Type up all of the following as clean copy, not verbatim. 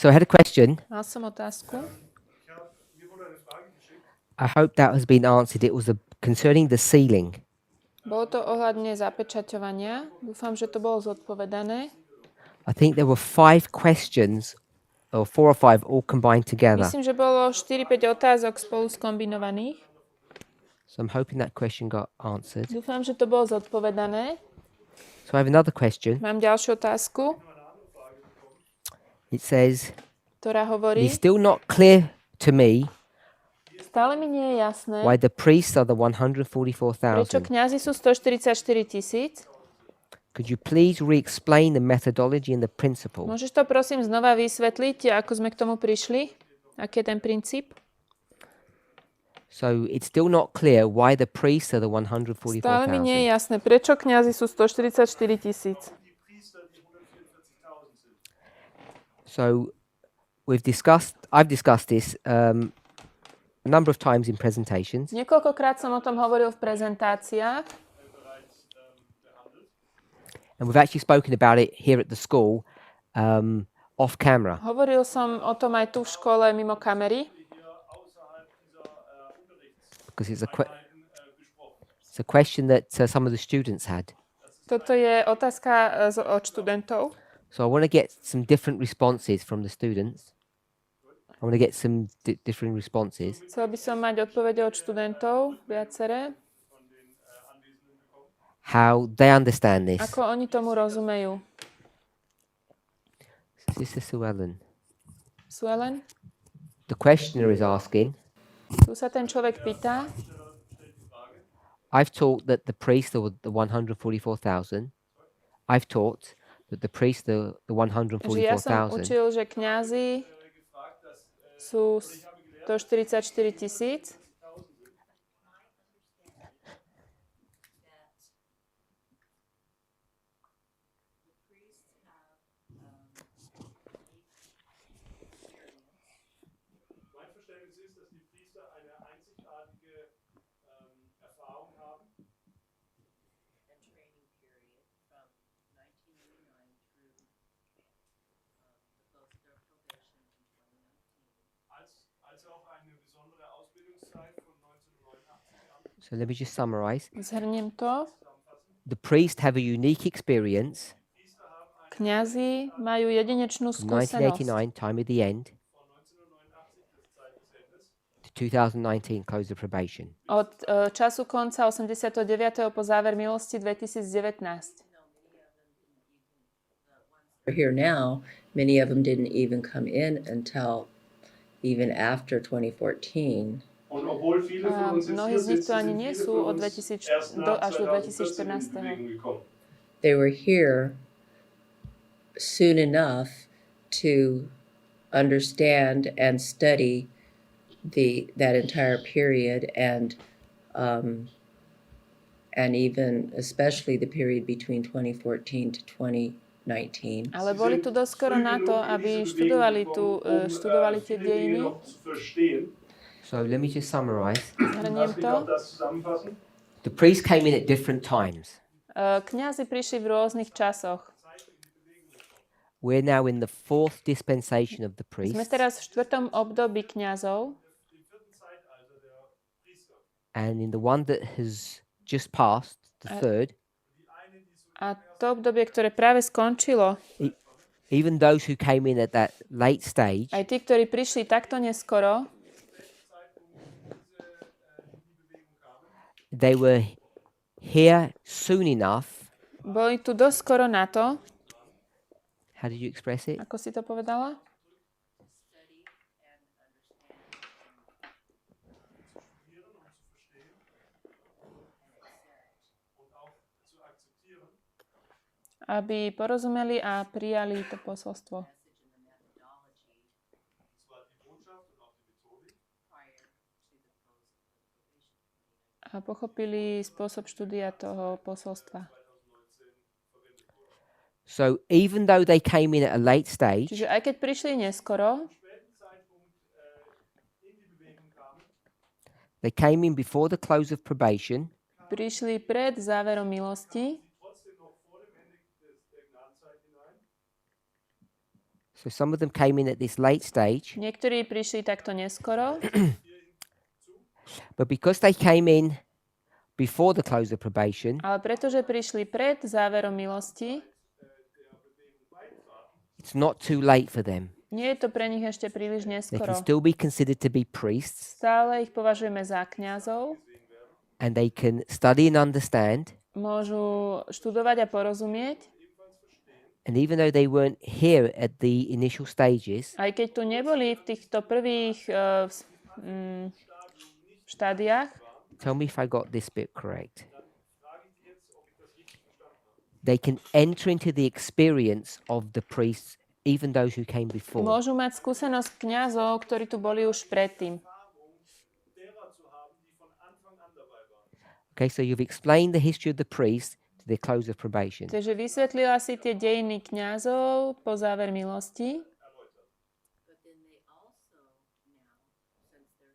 So I had a question. Mal som otázku. I hope that has been answered. It was concerning the sealing. Bolo to ohľadne zapečaťovania. Dúfam, že to bolo zodpovedané. I think there were 5 questions, or 4 or 5, all combined together. Myslím, že bolo 4-5 otázok spolu skombinovaných. So I'm hoping that question got answered. Dúfam, že to bolo zodpovedané. So I have another question. Mám ďalšiu otázku, It says, ktorá hovorí, it's still not clear to me stále mi nie je jasné, why the priests are the prečo 144,000. kňazi sú 144 000. Could you please re-explain the methodology and the principle? Môžeš to prosím znova vysvetliť, ako sme k tomu prišli? Aký je ten princíp? So it's still not clear why the priests are the Stále mi nie je 144,000. jasné, prečo kňazi sú 144 000. So I've discussed this a number of times in presentations. Niekoľkokrát som o tom hovoril v prezentáciách And we've actually spoken about it here at the school, off camera. Hovoril som o tom aj tu v škole mimo kamery, Because it's a question that some of the students had. Toto je otázka od študentov. So I want to get some different responses from the students. I want to get some different responses. Chcel by som mať odpovede od študentov, viaceré. How they understand this. Ako oni tomu rozumejú. Sister Sue Ellen. Suelen? The questioner is asking, Tu sa ten človek pýta. I've taught that the priests are the 144,000. I've taught that the priests are the Že ja som 144,000. učil, že kňazi sú 144 000. So let me just summarize. Zhrniem to. The priests have a unique experience. Kňazi majú jedinečnú From skúsenosť. 1989, time of the end, to 2019, close of probation. Od času konca 89. po záver milosti 2019. Here now, many of them didn't even come in until even after 2014. A mnohí z nich tu ani nie sú od 2000 až do 2014. They were here soon enough to understand and study that entire period and even especially the period between 2014 to 2019. Ale boli tu doskoro na to, aby študovali tie dejiny. So let me just summarize. Zhrniem to. The priests came in at different times. Kňazi prišli v rôznych časoch. We're now in the 4th dispensation of the Sme priests. teraz v 4. období kňazov And in the one that has just passed, the 3rd, a to obdobie, ktoré práve skončilo, even those who came in at that late stage, aj tí, ktorí prišli takto neskoro, they were here soon enough. boli tu dosť skoro na to, How did you express it? ako si to povedala? Aby porozumeli a prijali to posolstvo. A pochopili spôsob štúdia toho posolstva. So even though they came in at a late stage, Čiže aj keď prišli neskoro, they came in before the close of probation, prišli pred záverom milosti, So some of them came in at this late stage, Niektorí prišli takto neskoro, but because they came in before the close of probation, ale pretože prišli pred záverom milosti, it's not too late for them. nie je to pre nich ešte príliš They neskoro. can still be considered to be priests, Stále ich považujeme za kňazov, and they can study and understand. môžu študovať a porozumieť, And even though they weren't here at the initial stages, aj keď tu neboli v týchto prvých štádiách. tell me if I got this bit correct. They can enter into the experience of the priests, even those who came before. Môžu mať skúsenosť kňazov, ktorí tu boli už predtým. Okay, so you've explained the history of the priests to their close of probation. Takže vysvetlila si tie dejiny kňazov po záver milosti.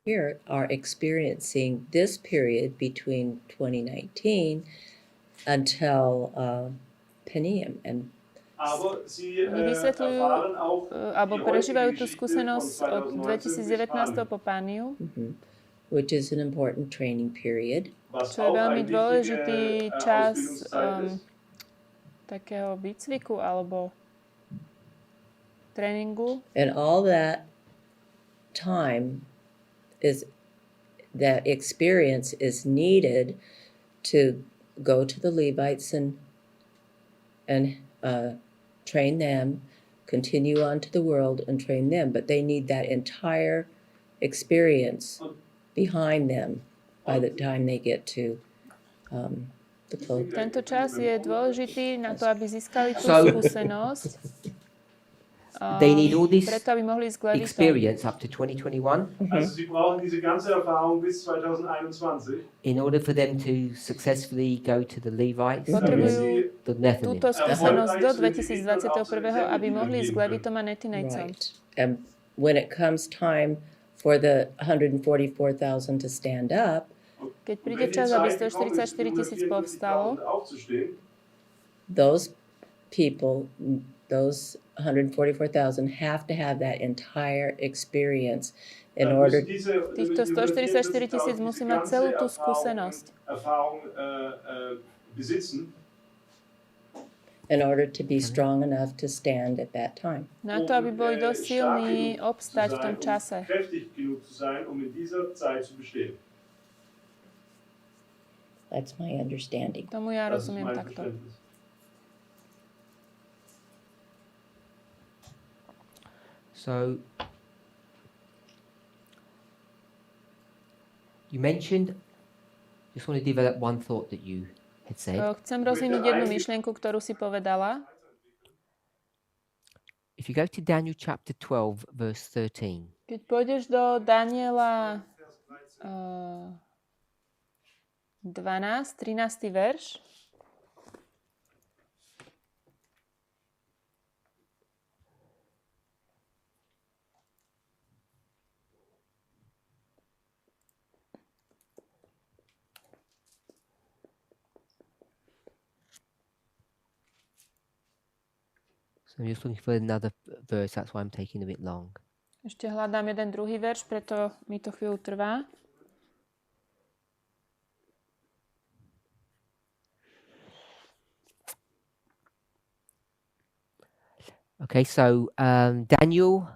Here are experiencing this period between 2019 until Peniam and Oni vysvetľujú alebo prežívajú tú skúsenosť od 2019 po Pániu, which is an important training period. čo je veľmi dôležitý čas takého výcviku alebo tréningu. And all that time that experience is needed to go to the Levites and train them, continue on to the world and train them. But they need that entire experience behind them by the time they get to the close. Tento čas je dôležitý na to, aby získali tú So- skúsenosť. They need all this Preto, aby mohli ísť k Levitom. experience up to 2021 Also Sie brauchen diese ganze Erfahrung bis 2021. in order for them to successfully go to the Levites, Potrebujú the Nethinim. túto skúsenosť do 2021, aby mohli ísť k Levitom a Netinejcom. Right. And when it comes time for the 144,000 to stand up, Keď príde čas, aby 144 000 povstalo, those people, those 144,000 have to have that entire experience in order týchto 144 000 musí mať celú tú skúsenosť, to be strong enough to stand at that time. na to, aby boli dosť silní obstať v tom čase. That's my understanding. Tomu ja rozumiem takto. So you mentioned, just want to develop one thought that you had said. Chcem rozvinúť jednu myšlienku, ktorú si povedala. If you go to Daniel chapter 12, verse 13, Keď pôjdeš do Daniela 13. verš, so I'm just looking for another verse, that's why I'm taking a bit long. ešte hľadám jeden druhý verš, preto mi to chvíľu trvá. Okay, so Daniel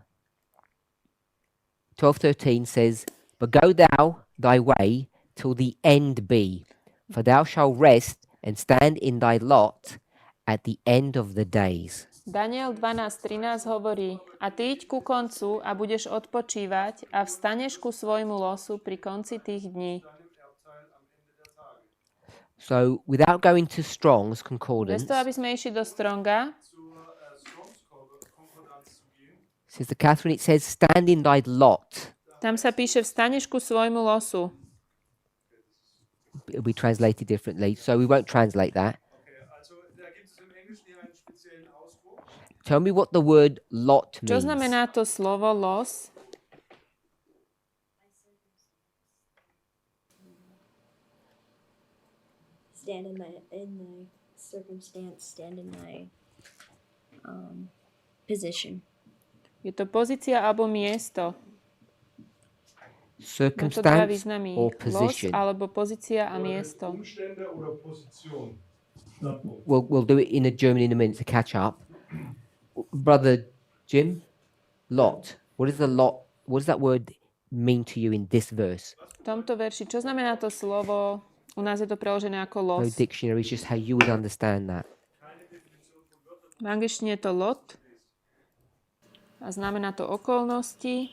12:13 says, "But go thou thy way till the end be, for thou shalt rest and stand in thy lot at the end of the days." Daniel 12.13 hovorí: A ty iď ku koncu a budeš odpočívať a vstaneš ku svojmu losu pri konci tých dní. So without going to Strong's Bez concordance, toho, aby sme išli do Stronga, Sister Catherine, it says, "Stand in thy lot." tam sa píše vstaneš ku svojmu losu. It'll be translated differently, so we won't translate that. Tell me what the word lot Čo means. znamená to slovo los? Stand in the circumstance, stand in my position. Je to pozícia alebo miesto. Má to dva Circumstance významy. or Los position. alebo pozícia a miesto. Umstände oder Position. Standpunkt. We'll do it in a German in a minute to catch up. Brother Jim, lot. What does that word mean to you in this verse? V tomto verši, čo znamená to slovo? U nás je to preložené ako los. No dictionary, just how you would understand that. V angličtine je to lot. A znamená to okolnosti,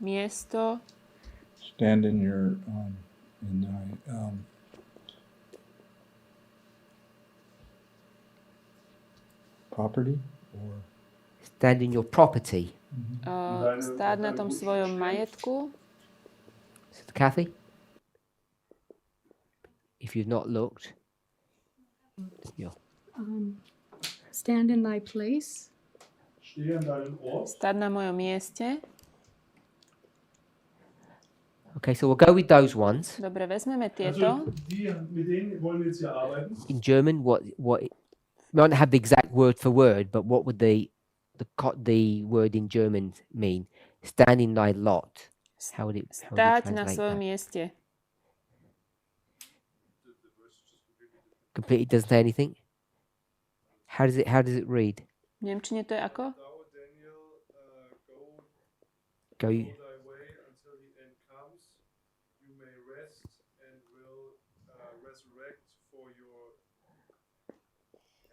miesto. Stand in your property or Stand in your property. Stáť na tom svojom majetku. Sister Kathy? If you've not looked. Yeah. Stand in thy place. Stehe an deinem Ort. Stáť na mojom mieste. Okay, so we'll go with those ones. Dobre, vezmeme Also tieto. mit denen wollen wir jetzt hier arbeiten. In German, what we don't have the exact word for word, but what would the word in German mean? Stand in thy lot. How would you Stáť na translate svojom that? mieste. Completely doesn't say anything. How does it read? V nemčine to je ako? Thou, Daniel, Go. thy way until the end comes. You may rest and will resurrect for your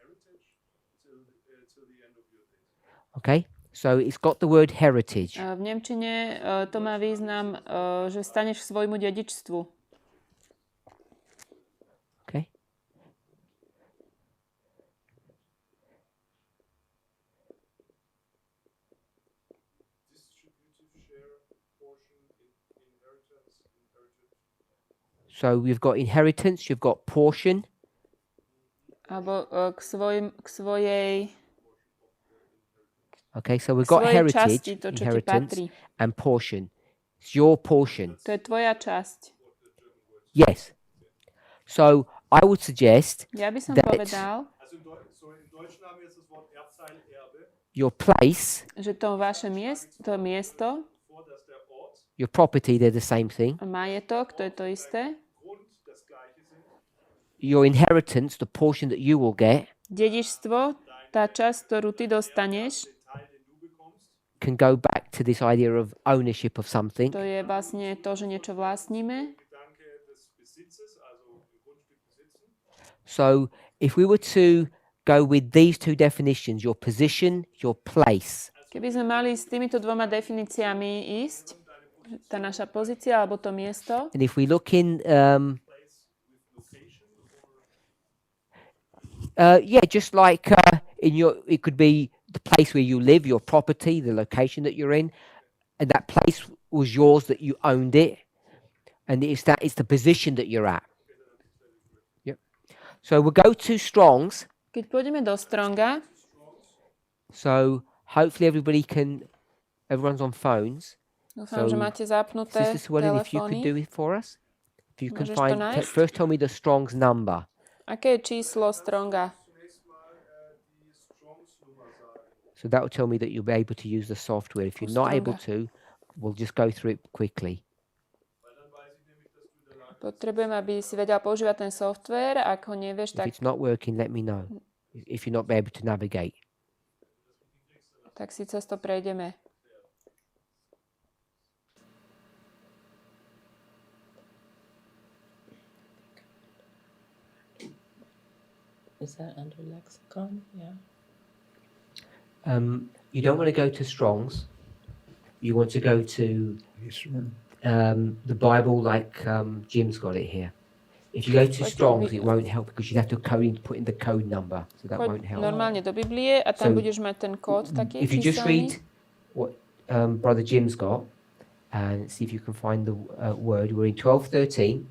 heritage till the end of your days. Okay, so it's got the word heritage. V nemčine to má význam, že staneš svojmu dedičstvu. Okay. Distributive share, portion, inheritance, inherited. So we've got inheritance, you've got portion, Alebo k svojej okay, so we've got svojej heritage, časti, to, čo ti inheritance, patrí. and portion. It's your portion. To je tvoja časť. Yes. So I would suggest Ja by som that povedal, Also im Deutschen haben wir jetzt das Wort Erbteil, Erbe, your place, že to vaše miesto, vor dass der Ort, your property, they're the same thing. majetok, to je to isté. Grund das Gleiche sind. Your inheritance, the portion that you will get, Dedičstvo, tá časť, ktorú ty dostaneš, Den Teil, den du bekommst, can go back to this idea of ownership of something. to je vlastne to, že niečo vlastníme. Gedanke des Besitzes, also ein Grundstück besitzen. So if we were to go with these two definitions, your position, your place, Keby sme mali s týmito dvoma definíciami ísť, tá naša pozícia alebo to miesto, and if we look in, just like in it could be the place where you live, your property, the location that you're in, and that place was yours, that you owned it, and it's the position that you're at. Yep. So we'll go to Strong's. keď pôjdeme do Stronga, So hopefully everyone's on phones. dúfam, že So, máte zapnuté Sister Swellen, if you could telefóny. do it for us. If you can Môžeš to find, nájsť? first tell me the Strong's number. Aké je číslo Stronga? Zunächst mal die Strongs-Nummer sagen. So that will tell me that you'll be able to use the software. If you're not able to, we'll just go through it quickly. Weil dann weiß ich nämlich, dass du in der Lage Potrebujem, aby si vedel používať ten software. Ak ho nevieš, If tak, it's not working, let me know. If you're not able to navigate. tak si cez to prejdeme. Is that under lexicon? Yeah. You don't want to go to Strong's. You want to go to the Bible, like Jim's got it here. If you go to Strong's, it won't help because you have to put in the code number, so that won't Choď help. normálne do Biblie a tam So, budeš mať ten kód taký If you just číselný. read what Brother Jim's got and see if you can find the word, we're in 12:13,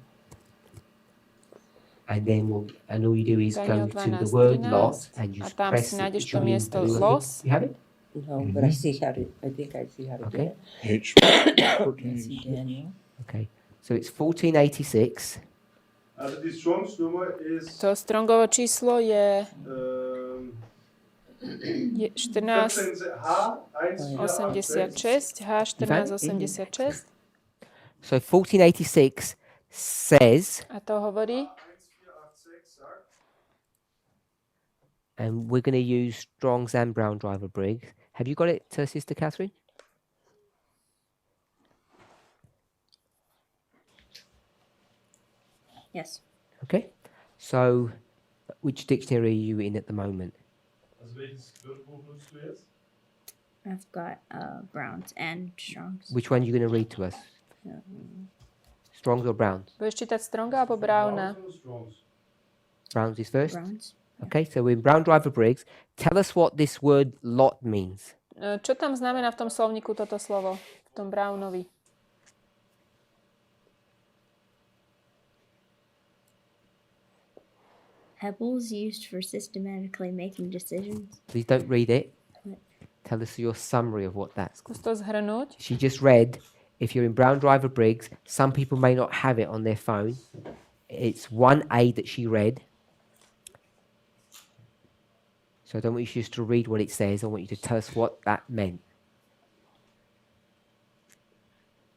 and then all you do is Daniel go to the word lot and you a tam press si nájdeš to should we- miesto do you- los. You have it? No, but I see how to. I think I see how to Okay. do it. H. I see Daniel. Okay, so it's 1486. Also die Strongs-Nummer ist To Strongovo číslo je Je 14, 1486. 86, H1486. So 1486 says, A to hovorí, 1486 sagt, and we're going to use Strong's and Brown Driver Briggs. Have you got it, Sister Catherine? Yes. Okay. So, which dictionary are you in at the moment? also welches Wörterbuch nutzt du jetzt? I've got Browns and Strongs. Which one are you going to read to us? Strong's or Brown's? budeš čítať Stronga alebo Browna? Browns oder Strongs? Brown's is first. Browns. Okay, so we're in Brown Driver Briggs. Tell us what this word lot means. Čo tam znamená v tom slovníku toto slovo? V tom Brownovi. Pebbles used for systematically making decisions. Please don't read it. Tell us your summary of what that's. Skús to zhrnúť. She just read, if you're in Brown Driver Briggs, some people may not have it on their phone. It's 1A that she read. So I don't want you just to read what it says. I want you to tell us what that meant.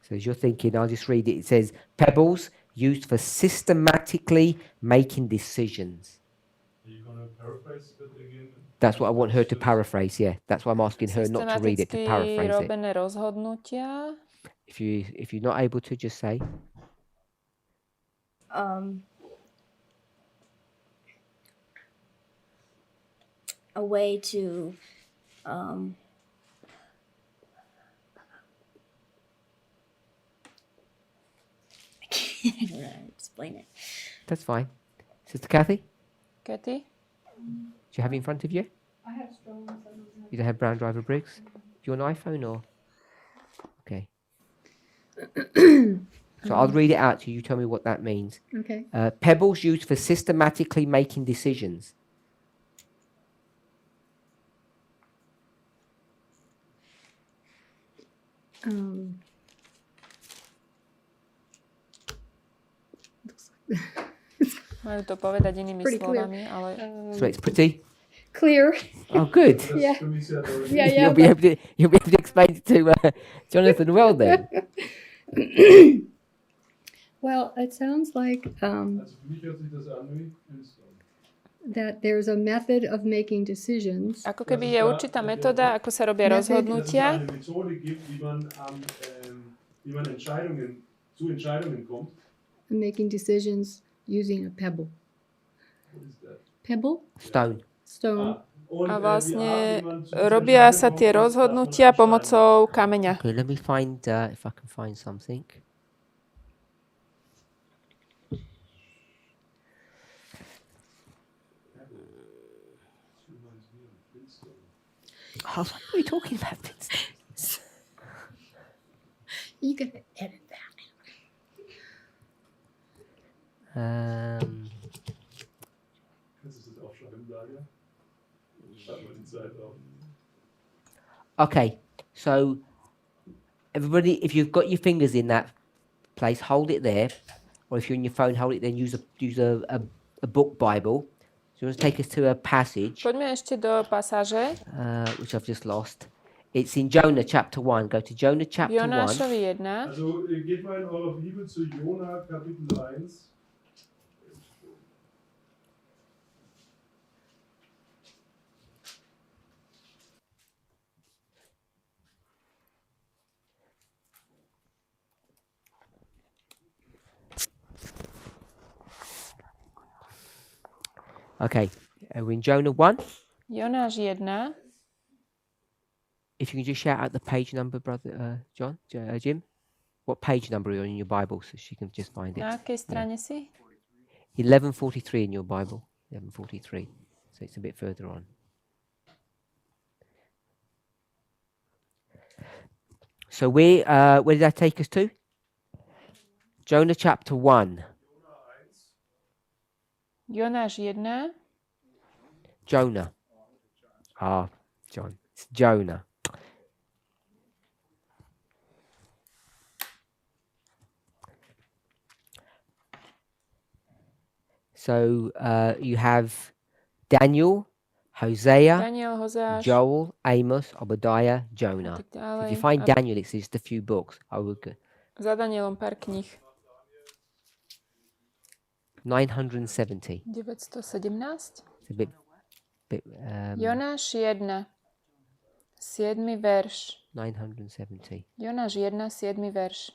So as you're thinking, I'll just read it. It says, pebbles used for systematically making decisions. Are you going to paraphrase that again? That's what I want her to paraphrase, yeah. That's why I'm asking her not to read it, to Systematicky paraphrase it. robené rozhodnutia. If you're not able to, just say. A way to I don't know how to explain it. That's fine. Sister Kathy, Katy? do you have it in front of you? I have Strong's. I don't have. You don't have Brown Driver Briggs? Do you want an iPhone or? Okay. So I'll read it out to you. You tell me what that means. Okay. Pebbles used for systematically making decisions. Looks like Majú to povedať inými Pretty clear. slovami, ale So it's pretty. clear. Oh, good. Das Yeah. für mich sehr deutlich. Yeah, yeah. You'll be able to explain it to Jonathan well then. Well, it sounds like Also für mich hört sich das an wie Künstler. that there's a method of making decisions, ako keby je určitá metóda, ako sa robia Dass es rozhodnutia, eine Methode gibt, wie man zu Entscheidungen kommt. making decisions using a pebble. What is that? Pebble? Stone. Stone. Und, a wie vlastne man zu robia Entscheidungen sa kommt, tie das darf man rozhodnutia entscheiden. pomocou kameňa. Okay, let me find if I can find something. Oh, what are we talking about? You gotta edit that. Kannst du das aufschreiben, Daria? Schreib mal die Zeit auf. Okay, so everybody, if you've got your fingers in that place, hold it there, or if you're on your phone, hold it. Then use a book Bible. So you want to take us to a passage, Poďme ešte do pasáže. which I've just lost. It's in Jonah chapter 1. Go to Jonah chapter 1. Jonášovi 1. Also geht mal in eurer Bibel zu Jona Kapitel 1. Okay, we're in Jonah 1. Jonáš 1. If you can just shout out the page number, brother Jim. What page number are you on in your Bible, so she can just find it? Na akej strane si? 1143 in your Bible. 1143. So it's a bit further on. So where did that take us to? Jonah chapter 1. Jonáš 1. Jonah. Ah, John. It's Jonah. So you have Daniel, Hosea, Daniel, Hozeáš Joel, Amos, Obadiah, a Jonah. tak If ďalej. you find A Daniel, it's just a few books. I would go. za Danielom pár kníh. 970. 917. It's a bit Jonáš 1, 7. verš. 970. Jonáš 1, 7. verš.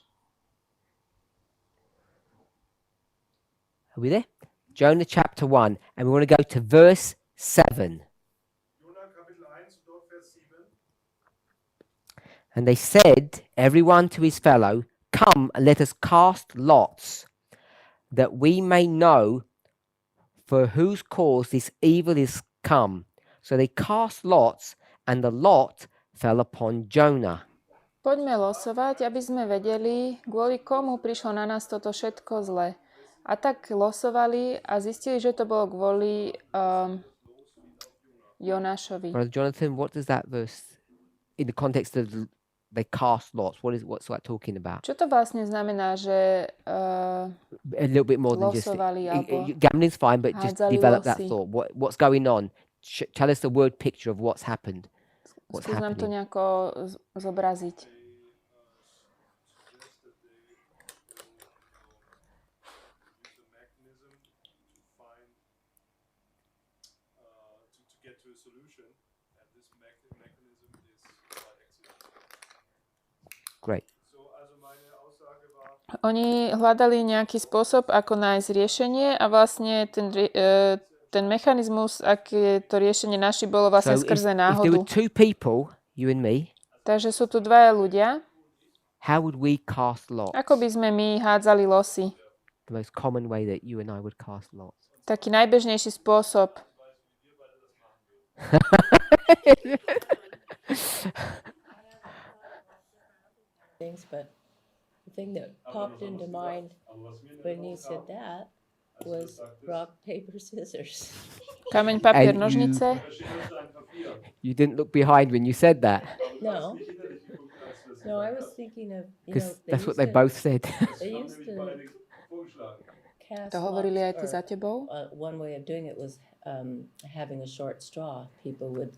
Are we there? Jonah chapter 1, and we want to go to verse 7. Jona Kapitel 1 und dort Vers 7. And they said, everyone to his fellow, come and let us cast lots, that we may know for whose cause this evil is come. So they cast lots, and the lot fell upon Jonah. Poďme losovať, aby sme vedeli, kvôli komu prišlo na nás toto všetko zle. A tak losovali a zistili, že to bolo kvôli Jonášovi. Brother Jonathan, what does that verse, in the context of they cast lots, what's that talking about? Čo to vlastne znamená, že A little bit more than just losovali alebo gambling's fine, but just hádzali develop that losy? thought. What's going on? Tell us the word picture of what's happened. What's Skús nám to happening? nejako zobraziť. To get to a solution, and this mechanism is quite excellent. Great. So, also meine Aussage war, Oni hľadali nejaký spôsob, ako nájsť riešenie a vlastne ten mechanizmus, aké to riešenie našli, bolo vlastne So skrze if there náhodu. were two people, you and me, Takže sú tu dvaja ľudia. how would we cast lots? Ako by sme my hádzali losy? The most common way that you and I would cast lots. Taký najbežnejší spôsob. Things, but the thing that popped into mind when you said that was rock, paper, scissors. Kameň, papier, And nožnice. You didn't look behind when you said that. No. No, I was thinking of, Because they that's what used they to- both said. They used to cast To hovorili aj lots, ty za tebou? one way of doing it was having a short straw. People would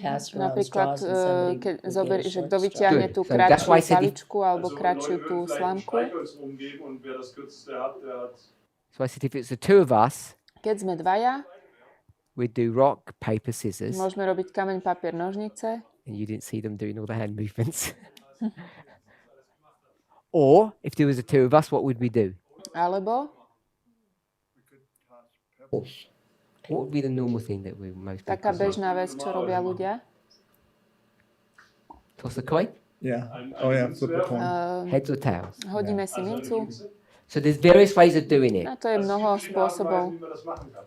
pass around Napríklad, straws and somebody keď would zober, get a že short kto straw. vyťahne Good. tú So that's kratšiu why I said if- paličku alebo kratšiu tú slámku. umgeben und wer das kürzeste hat, der hat. So I said if it's the two of us, Keď sme dvaja, we'd do rock, paper, scissors. môžeme robiť kameň, papier, nožnice. And you didn't see them doing all the hand movements. Or if there was the two of us, what would we do? Alebo What would be the normal thing that we most taká people do? bežná vec, čo robia ľudia. Toss a coin? Yeah. Oh, yeah. Flip a coin. Heads or tails? Hodíme si mincu. So there's various ways of doing it. Na to je mnoho spôsobov. Wie man das machen kann.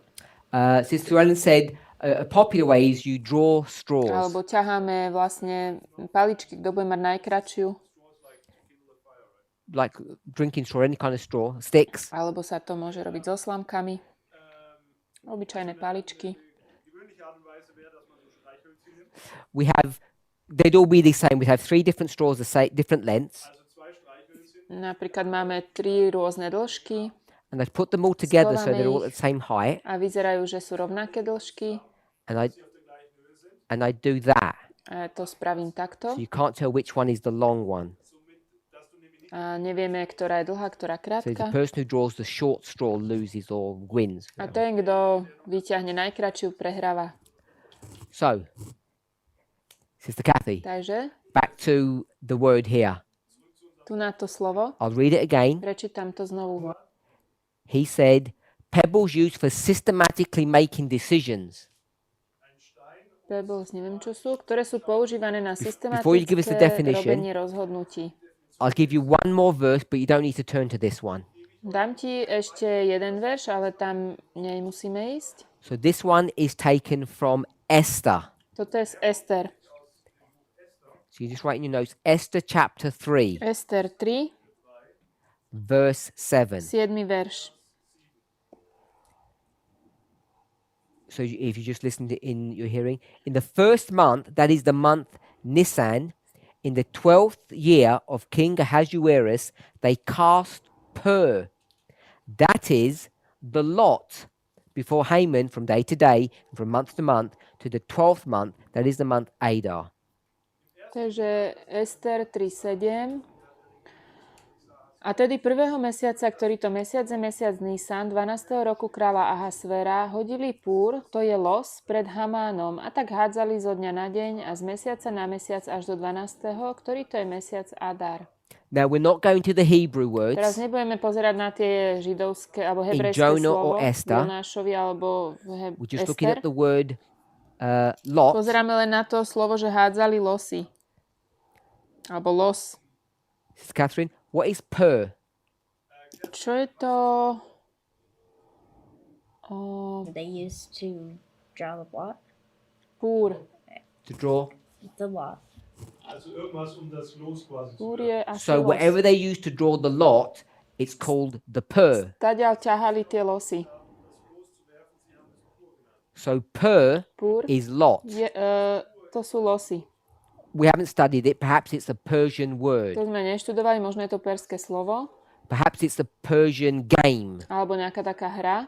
Sister Ellen said a popular way is you draw straws. Alebo ťaháme vlastne paličky, kto bude mať najkratšiu. Like drinking straw, any kind of straw, sticks. Alebo sa to môže robiť so slamkami. Obyčajné paličky. Gewöhnliche Art und Weise wäre, dass man so Streichhölzchen nimmt. We have, they'd all be the same. We'd have three different straws, the same, different lengths, Also zwei Streichhölzchen. Napríklad máme 3 rôzne dĺžky and I'd put them all together so they're all Skladame at the same height, a vyzerajú, že sú rovnaké dĺžky. and I'd do that. A ja to spravím takto. So you can't tell which one is the long one. A nevieme, ktorá je dlhá, ktorá So the krátka. person who draws the short straw loses or wins. A ten, kto vyťahne najkratšiu, prehráva. So, Sister Kathy, Takže back to the word here. tu na to slovo. I'll read it again. Prečítam to znovu. He said, pebbles used for systematically making decisions. Pebbles, neviem čo sú, ktoré sú používané na Before you give us the systematické definition- robenie rozhodnutí. I'll give you one more verse, but you don't need to turn to this one. Dám ti ešte jeden verš, ale tam nemusíme ísť. So this one is taken from Esther. Toto je z Ester. So you just write in your notes, Esther chapter 3, Ester 3, verse 7. 7. verš. So if you just listen to in your hearing, in the first month, that is the month Nisan, in the 12th year of King Ahasuerus, they cast Pur, that is the lot, before Haman from day to day, and from month to the 12th month, that is the month Adar. Takže Ester 3.7. A tedy prvého mesiaca, ktorý to mesiac je mesiac Nisan, 12. roku kráľa Ahasvera, hodili púr, to je los, pred Hamánom a tak hádzali zo dňa na deň a z mesiaca na mesiac až do 12., ktorý to je mesiac Adar. Now we're not going to the Hebrew words Teraz nebudeme pozerať na tie židovské alebo in hebrejské Jonah slovo or Esther. Jonášovi alebo We're just looking at Ester. the word lot. Pozeráme len na to slovo, že hádzali losy. Alebo los. Sister Catherine, what is per? Čo je to? They used to draw the lot. Púr. To draw. The lot. Also irgendwas das Los quasi zu Púr je asi So los. whatever they used to draw the lot, it's called the per. Tadiaľ ťahali tie losy. So per Púr is lot. je, to sú losy. We haven't studied it. Perhaps it's a Persian word. To sme neštudovali, možno je to perské slovo, Perhaps it's a Persian game. alebo nejaká taká hra.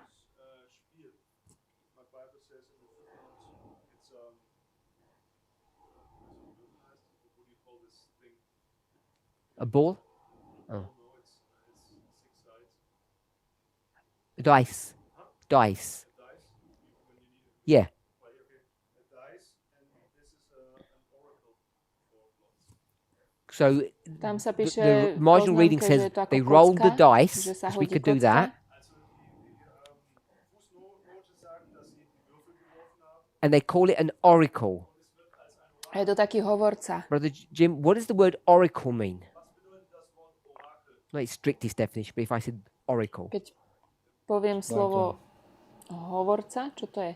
A ball? Oh. Dice. Dice. Yeah. So Tam sa the píše marginal reading poznámke, že says je to ako they rolled the kocka, dice, že sa as we hodí could do kocka. that, and they call it an oracle. A je to taký hovorca. Brother Jim, what does the word oracle mean? Not its strictest definition, but if I said oracle. Keď poviem slovo hovorca, čo to je?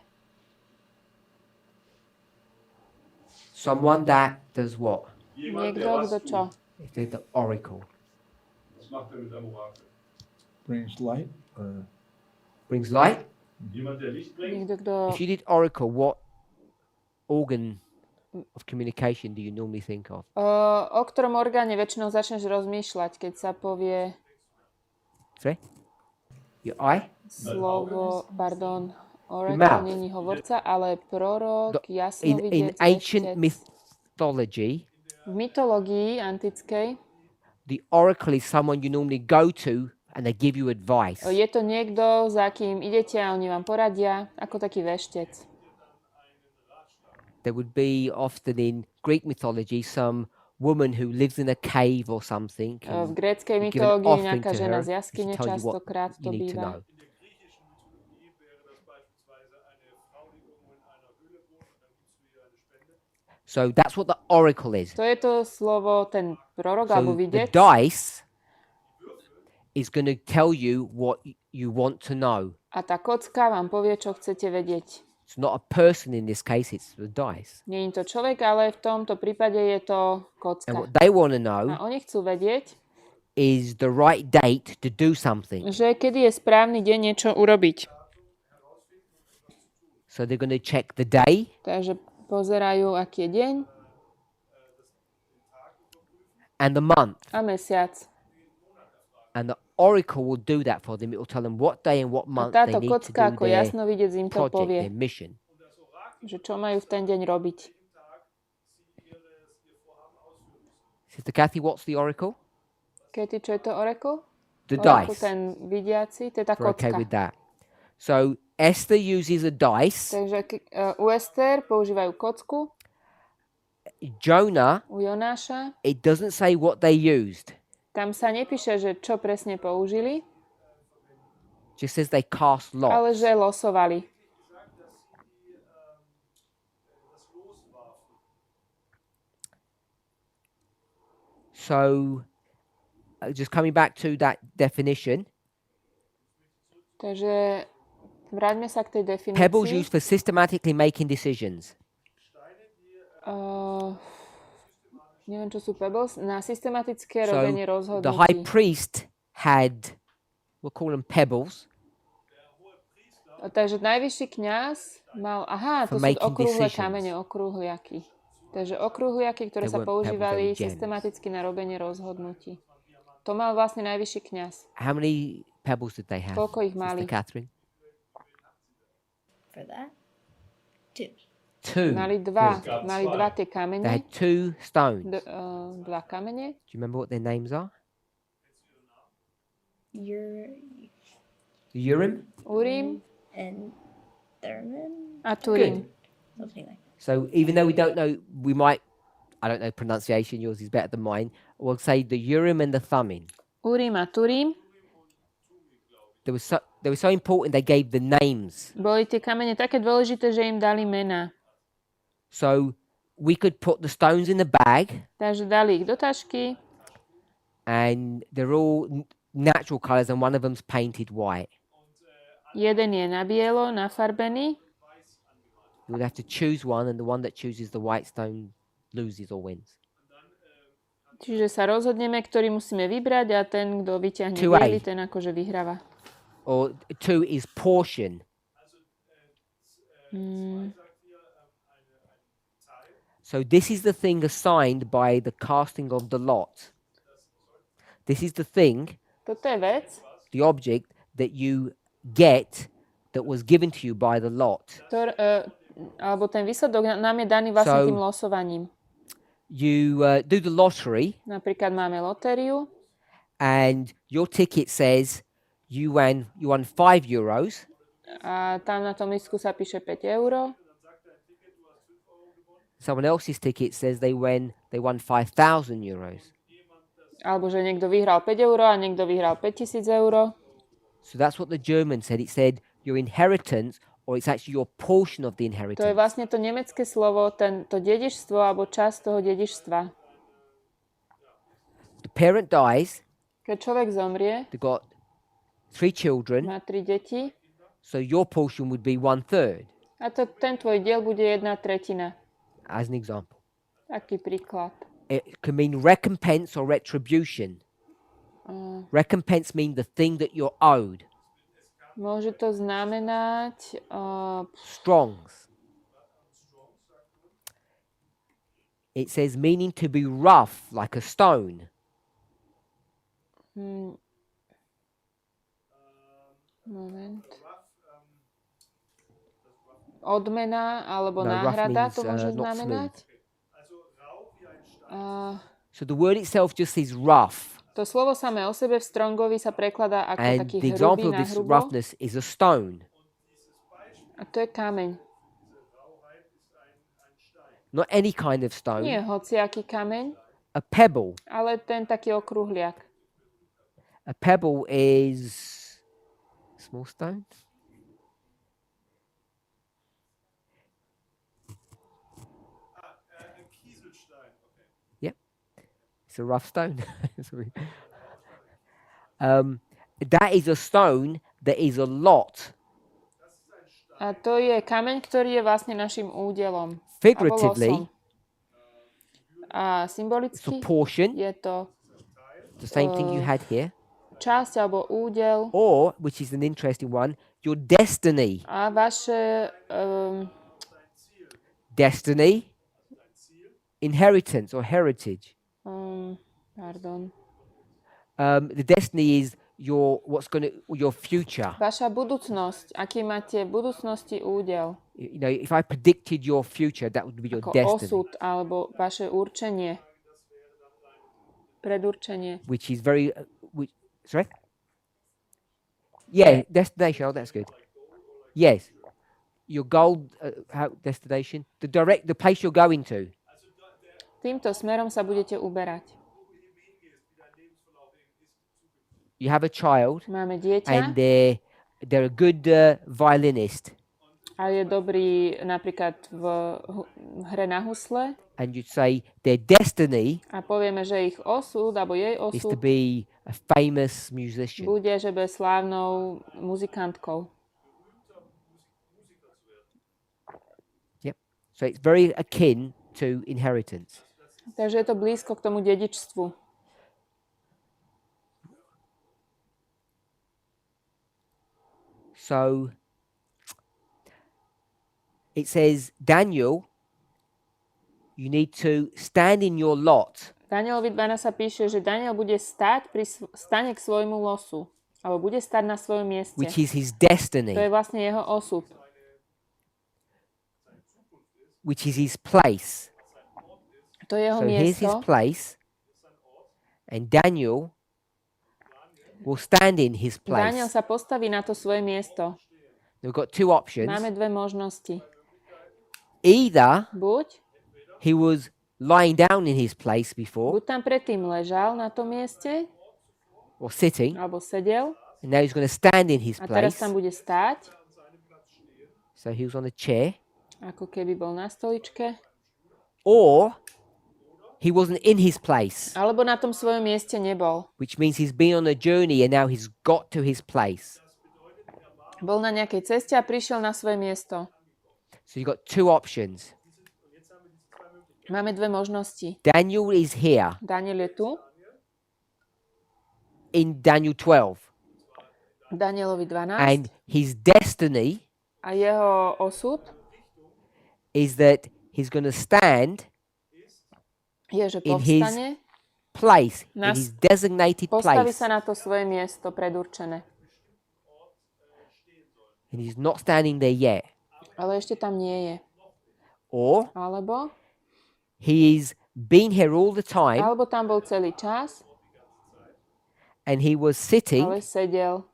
Someone that does what? Niekto, kto čo? If they're the oracle. Was macht er mit einem Orakel? Brings light. Brings light? Jemand, der Licht bringt? Niekto, kto... If you did oracle, what organ of communication do you normally think of? O ktorom orgáne väčšinou začneš rozmýšľať, keď sa povie Sorry? Your eye? slovo, pardon, mouth. oracle není hovorca, ale prorok, In jasnovidec, ancient veštec. mythology, V mytológii antickej the oracle is someone you normally go to and they give you advice. je to niekto, za kým idete a oni vám poradia, ako taký veštec. There would be often in Greek mythology some woman who lives in a cave or something. V gréckej you give an mytológii offering nejaká to žena her, z jaskyne, she tells you what častokrát you to need to býva. know. So that's what the oracle is. To je to slovo, ten prorok alebo So the videc. dice is going to tell you what you want to know. A tá kocka vám povie, čo chcete vedieť. It's not a person in this case, it's the dice. Nie je to človek, ale v tomto prípade je to And kocka. what they want to A know oni chcú vedieť, is the right date to do something. že kedy je správny deň niečo urobiť. So they're going to check the day, Takže pozerajú, aký je deň and the month. a mesiac. And the oracle will do that for them. It will tell them what day and what A month they táto need to kocka do ako their jasnovidec im to project, povie, their mission. že čo majú v ten deň robiť. Sister Kathy, what's the oracle? Katie, čo je to oracle? The Oracle, dice. ten vidiaci, to je tá We're okay kocka. with that. So Esther uses a dice. Takže u Ester používajú kocku, Jonah, u Jonáša it doesn't say what they used. tam sa nepíše, že čo presne použili, Just says they cast ale lots. že losovali. So just coming back to that definition, Takže vráťme sa k tej pebbles definícii. used for systematically making decisions. Neviem, čo sú pebbles. Na systematické So robenie the high rozhodnutí. priest had, we'll call them pebbles, Takže najvyšší kňaz mal, to For sú making okrúhle decisions. kamene, okrúhliaky. Takže okrúhliaky, ktoré They sa weren't pebbles, používali they were gems. systematicky na robenie rozhodnutí. To mal vlastne najvyšší kňaz. how many pebbles did they have? Koľko ich Sister mali? Catherine? for that? Two. Two. Mali dva tie They kamene. had two stones. Dva kamene. Do you remember what their names are? The Urim? Urim And Thurman? a Turim. Something like that. So even though we don't know, we might, I don't know pronunciation, yours is better than mine, we'll say the Urim and the Thummim. Urim a Turim. They were so important they gave the names. Boli tie kamene také dôležité, že im dali mená. So we could put the stones in the bag Takže dali ich do tašky and they're all natural colours and one of them's painted white. jeden je na bielo, nafarbený. You would have to choose one and the one that chooses the white stone loses or wins. Čiže sa rozhodneme, ktorý musíme vybrať a ten, kto vyťahne 2A. biely, ten akože vyhráva. Or two is portion. So this is the thing assigned by the casting of the lot. This is the thing, Toto je vec, the object that you get that was given to you by the lot. alebo ten výsledok nám je daný vlastne So- tým losovaním. You do the lottery Napríklad máme lotériu and your ticket says you won €5. a tam na tom lístku sa píše 5 €. Someone else's ticket says they won €5,000. Alebo že niekto vyhral 5 € a niekto vyhral 5 000 €. So that's what the German said. It said your inheritance, or it's actually your portion of the To je inheritance. vlastne to nemecké slovo, to dedičstvo alebo časť toho dedičstva. The parent dies, Keď človek zomrie, they've got 3 children, má 3 deti so your portion would be 1/3, a ten tvoj diel bude 1/3. as an example. Taký príklad. It can mean recompense or retribution. Recompense means the thing that you're owed. Môže to znamenať Strongs. It says meaning to be rough, like a stone. moment. Odmena alebo No, rough náhrada means, to môže not znamenať. So the word itself just is rough. To slovo samé o sebe v Strongovi sa prekladá ako And taký the example hrubý of this na hrubo. roughness is a stone. A to je kameň. Not any kind of stone, Nie hociaký kameň, a pebble. ale ten taký okrúhliak. A pebble is small stone. Yep, it's a rough stone. That is a stone that is a lot. A to je kameň, ktorý je vlastne našim údelom. Figuratively, A it's a symbolicky portion, je to the same thing you had here, časť alebo údel or, which is an interesting one, your destiny. a vaše Destiny, inheritance or heritage. pardon, The destiny is your future. vaša budúcnosť. Aký máte v budúcnosti údel? You know, if I predicted your future, that would be your Ako destiny, osud alebo vaše určenie. Predurčenie. which is very. Sorry. Yeah, destination. Oh, that's good. Yes, your goal, destination, the place you're going to. Týmto smerom sa budete uberať. You have a child, Máme dieťa and they're a good violinist, a je dobrý napríklad v hre na husle and you'd say their destiny a povieme, že ich osud alebo jej is to osud be a famous musician. bude, že bude slávnou muzikantkou. Yep. So it's very akin to inheritance. Takže je to blízko k tomu dedičstvu. So it says, Daniel, you need to stand in your lot. Danielovi 12 sa píše, že Daniel bude stať stane k svojmu losu. Alebo bude stať na svojom mieste. Which is his To je destiny. vlastne jeho osud. which is his place. To je jeho So here's his miesto. place, and Daniel will stand in his Daniel place. sa postaví na to svoje miesto. We've got two options. Máme dve možnosti. Either Buď he was lying down in his place before, buď tam predtým ležal na tom mieste, or sitting, alebo sedel, and now he's going to stand in his a teraz place. tam bude stáť, So he was on a chair. ako keby bol na stoličke, Or he wasn't in his place, alebo na tom svojom mieste nebol. which means he's been on a journey and now he's got to his place. Bol na nejakej ceste a prišiel na svoje miesto. So you've got two options. Máme dve možnosti. Daniel is here Daniel je tu, in Daniel 12, Danielovi 12, and his destiny a jeho osud is that he's going to stand je, že in his povstane, place, in Nas- his designated postaví place, sa na to svoje miesto predurčené. and he's not standing there yet. Ale ešte tam nie je. Or Alebo he's been here all the time tam bol celý čas, and he was sitting, ale sedel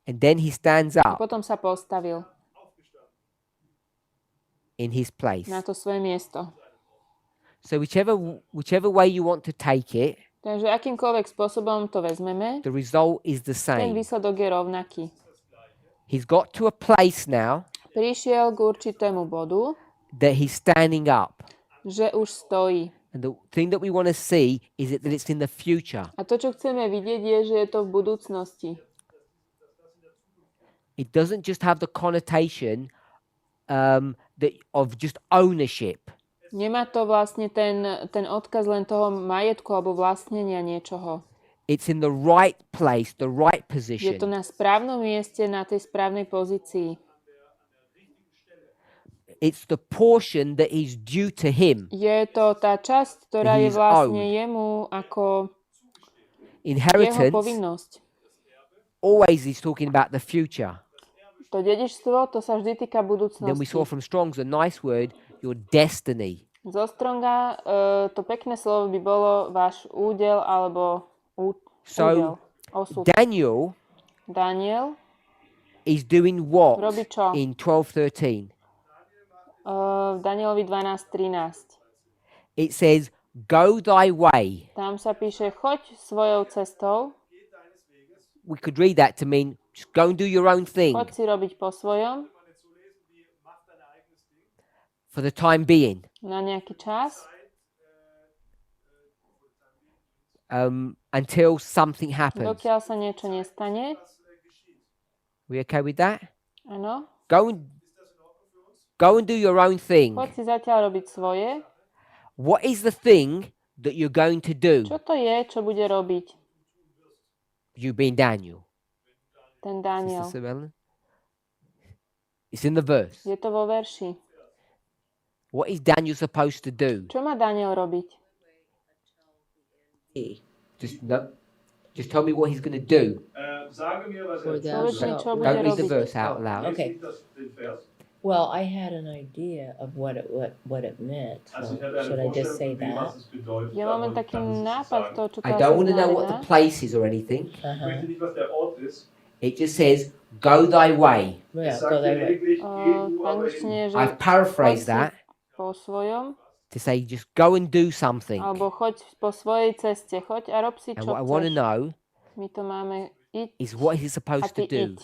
and then he stands a up potom sa postavil in his place. na to svoje miesto. So whichever way you want to take it, Takže akýmkoľvek spôsobom to vezmeme, the result is the ten same. výsledok je rovnaký. He's got to a place now Prišiel k určitému bodu, that he's standing up. že už stojí. And the thing that we want to see is that it's in the future. A to, čo chceme vidieť, je, že je to v budúcnosti. It doesn't just have the connotation of just ownership. Nemá to vlastne ten odkaz len toho majetku alebo vlastnenia niečoho. It's in the right place, the right Je position. to na správnom mieste, na tej správnej pozícii. It's the portion that is due to him. Je to tá časť, ktorá je He's vlastne owed. jemu ako jeho Inheritance povinnosť. always is talking about the future. To dedičstvo, to sa vždy týka Then we budúcnosti. saw from Strong's a nice word, your destiny. Zo Stronga to pekné slovo by bolo váš údel alebo údel, So osud. Daniel Daniel is doing what robí čo? in 12:13? V Danielovi 12.13. It says, "Go thy way." Tam sa píše, choď svojou cestou, We could read that to mean just go and do your own thing choď si robiť po svojom for the time being, na nejaký čas, until something happens. dokiaľ sa niečo nestane. We okay with that? Áno. Go and do your own thing. Choď si zatiaľ robiť svoje. What is the thing that you're going to do? Čo to je, čo bude robiť You being Daniel. ten Sister Daniel? Sue Ellen? It's in the verse. Je to vo verši. What is Daniel supposed to do? Čo má Daniel robiť? Just tell me what he's going to do. Sage mir, was For er thou Povedz mi, shalt čo not bude Don't read the robiť. verse out loud. Okay. den Vers. Well, I had an idea of what it meant. Also So ich hatte should eine I just say Vorstellung, was that? es bedeutet. Ja mám len aber taký ich kann es nicht nápad sagen. toho, čo to I asi don't want to know what the znamená. place is or anything. Ich möchte nicht, was der Ort ist. It just says, go thy way. Yeah, Es go sagt that way. lediglich, geh V du aber angličtine hin. je, že I've paraphrased choď si that po svojom, to say, just go and do something. alebo choď po svojej ceste, choď a rob si, And čo what I want to chceš. know My to máme ísť is what he's a supposed ty to do iď.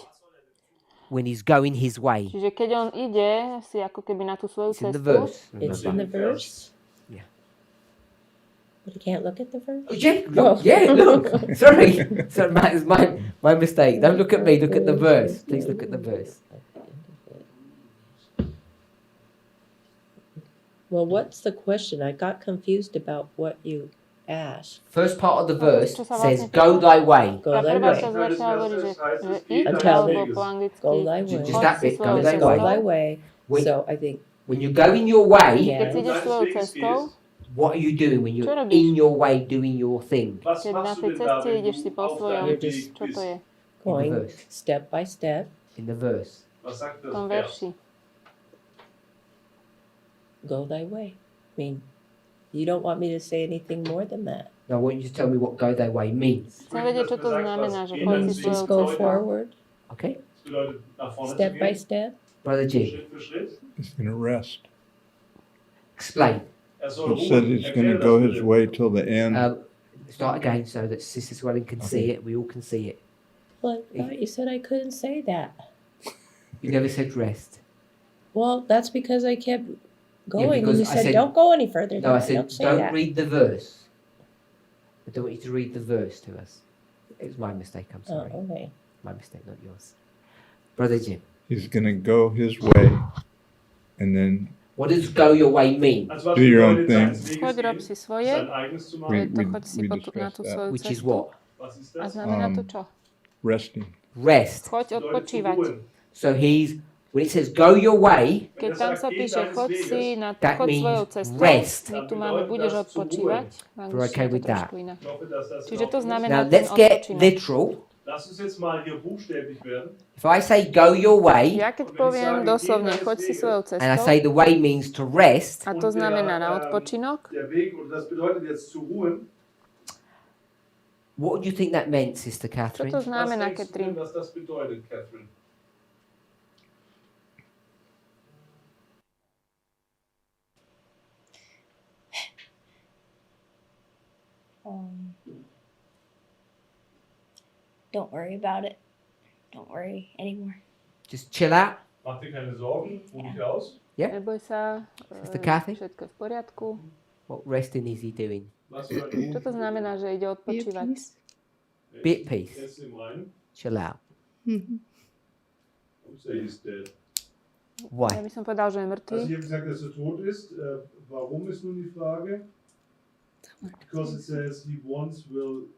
when he's going his way. Čiže keď on ide si ako keby na tú svoju It's in the cestu, verse. It's remember. in the verse? Yeah. But you can't look at the verse? Oh, yeah, look, yeah, look. Sorry. Sorry, Matt, it's my mistake. Don't look at me, look at the verse. Please look at the verse. Well, what's the question? I got confused about what you asked. First part of the verse Čo sa says, vlastne go thy way. Go tá thy prvá way. časť verša hovorí, že iď, Until alebo they- po anglicky Go thy way. Just choď that si bit, go svojou thy Go way. thy cestou. way. When- So I think When you're going your way, Yeah. Keď si ideš svojou cestou, what are you doing when Čo you're robíš? in your way doing your thing? Was keď na machst tej du denn da, ceste wenn ideš si du po auf svojom, deinem You're just- Weg čo to bist? je going verse. step by step. In the verse. Was sagt v das tom Vers? verši? go thy way. I mean, you don't want me to say anything more than that. Now, I want you to tell me what go their way means. Chcem vedieť, čo to znamená, že It choď si means svojou just go cestou. forward, Okay? Das bedeutet, nach vorne zu step by gehen, step. Brother Jim, Schritt für Schritt. He's going to rest. explain. Soll It says he's going to go his way till the end. Start again so that Sister Swelling can see it. We all can see it. Well, I thought you said I couldn't say that. You never said rest. Well, that's because I kept going. because And you I said, said- don't go any further. No, I Don't said say don't that. read the verse. I don't want you to read the verse to us. It was my mistake. I'm sorry. Oh, okay. My mistake, not yours. Brother Jim, He's going to go his way and then what does go your way mean? Also was Do your own bedeutet, thing. seines Weges Choď, rob gehen, si svoje, sein eigenes zu we, machen? to we, choď si we na discussed tú that. svoju Which is cestu. what? Was ist A das? znamená to čo? Resting. Rest. Choď Bedeutet zu odpočívať. ruhen. So he's, when it says go your way, Keď tam sa píše choď si na That choď means svojou cestou, rest. my tu máme budeš odpočívať. V We're okay angličtine je to with that. trošku inak. Ich hoffe, dass das Čiže to in Ordnung ist. znamená now ten let's get odpočinok. literal. Lass uns jetzt mal hier buchstäblich werden. If I say go your way, Ja keď poviem doslovne choď si svojou and I cestou, say the way means to rest, a to znamená na odpočinok, Der Weg, und das bedeutet jetzt zu ruhen. what would you think that meant, Sister čo Catherine? to Was znamená, denkst du denn, Katrin? was das bedeutet, Catherine? Don't worry about it. Don't worry anymore. Just chill out. Mach dir keine Sorgen, ruh dich aus. Neboj sa, Sister Kathy? všetko je v poriadku. What resting is he doing? Was für ein Čo to znamená, že ide Be at odpočívať? peace. Be at peace. Er ist im Reinen. Chill out. Mhm. Und say he's dead. Ja Why? by som povedal, že je mŕtvý. Also ich habe gesagt, dass er tot ist. Warum ist nun die Frage? Because it says he once will.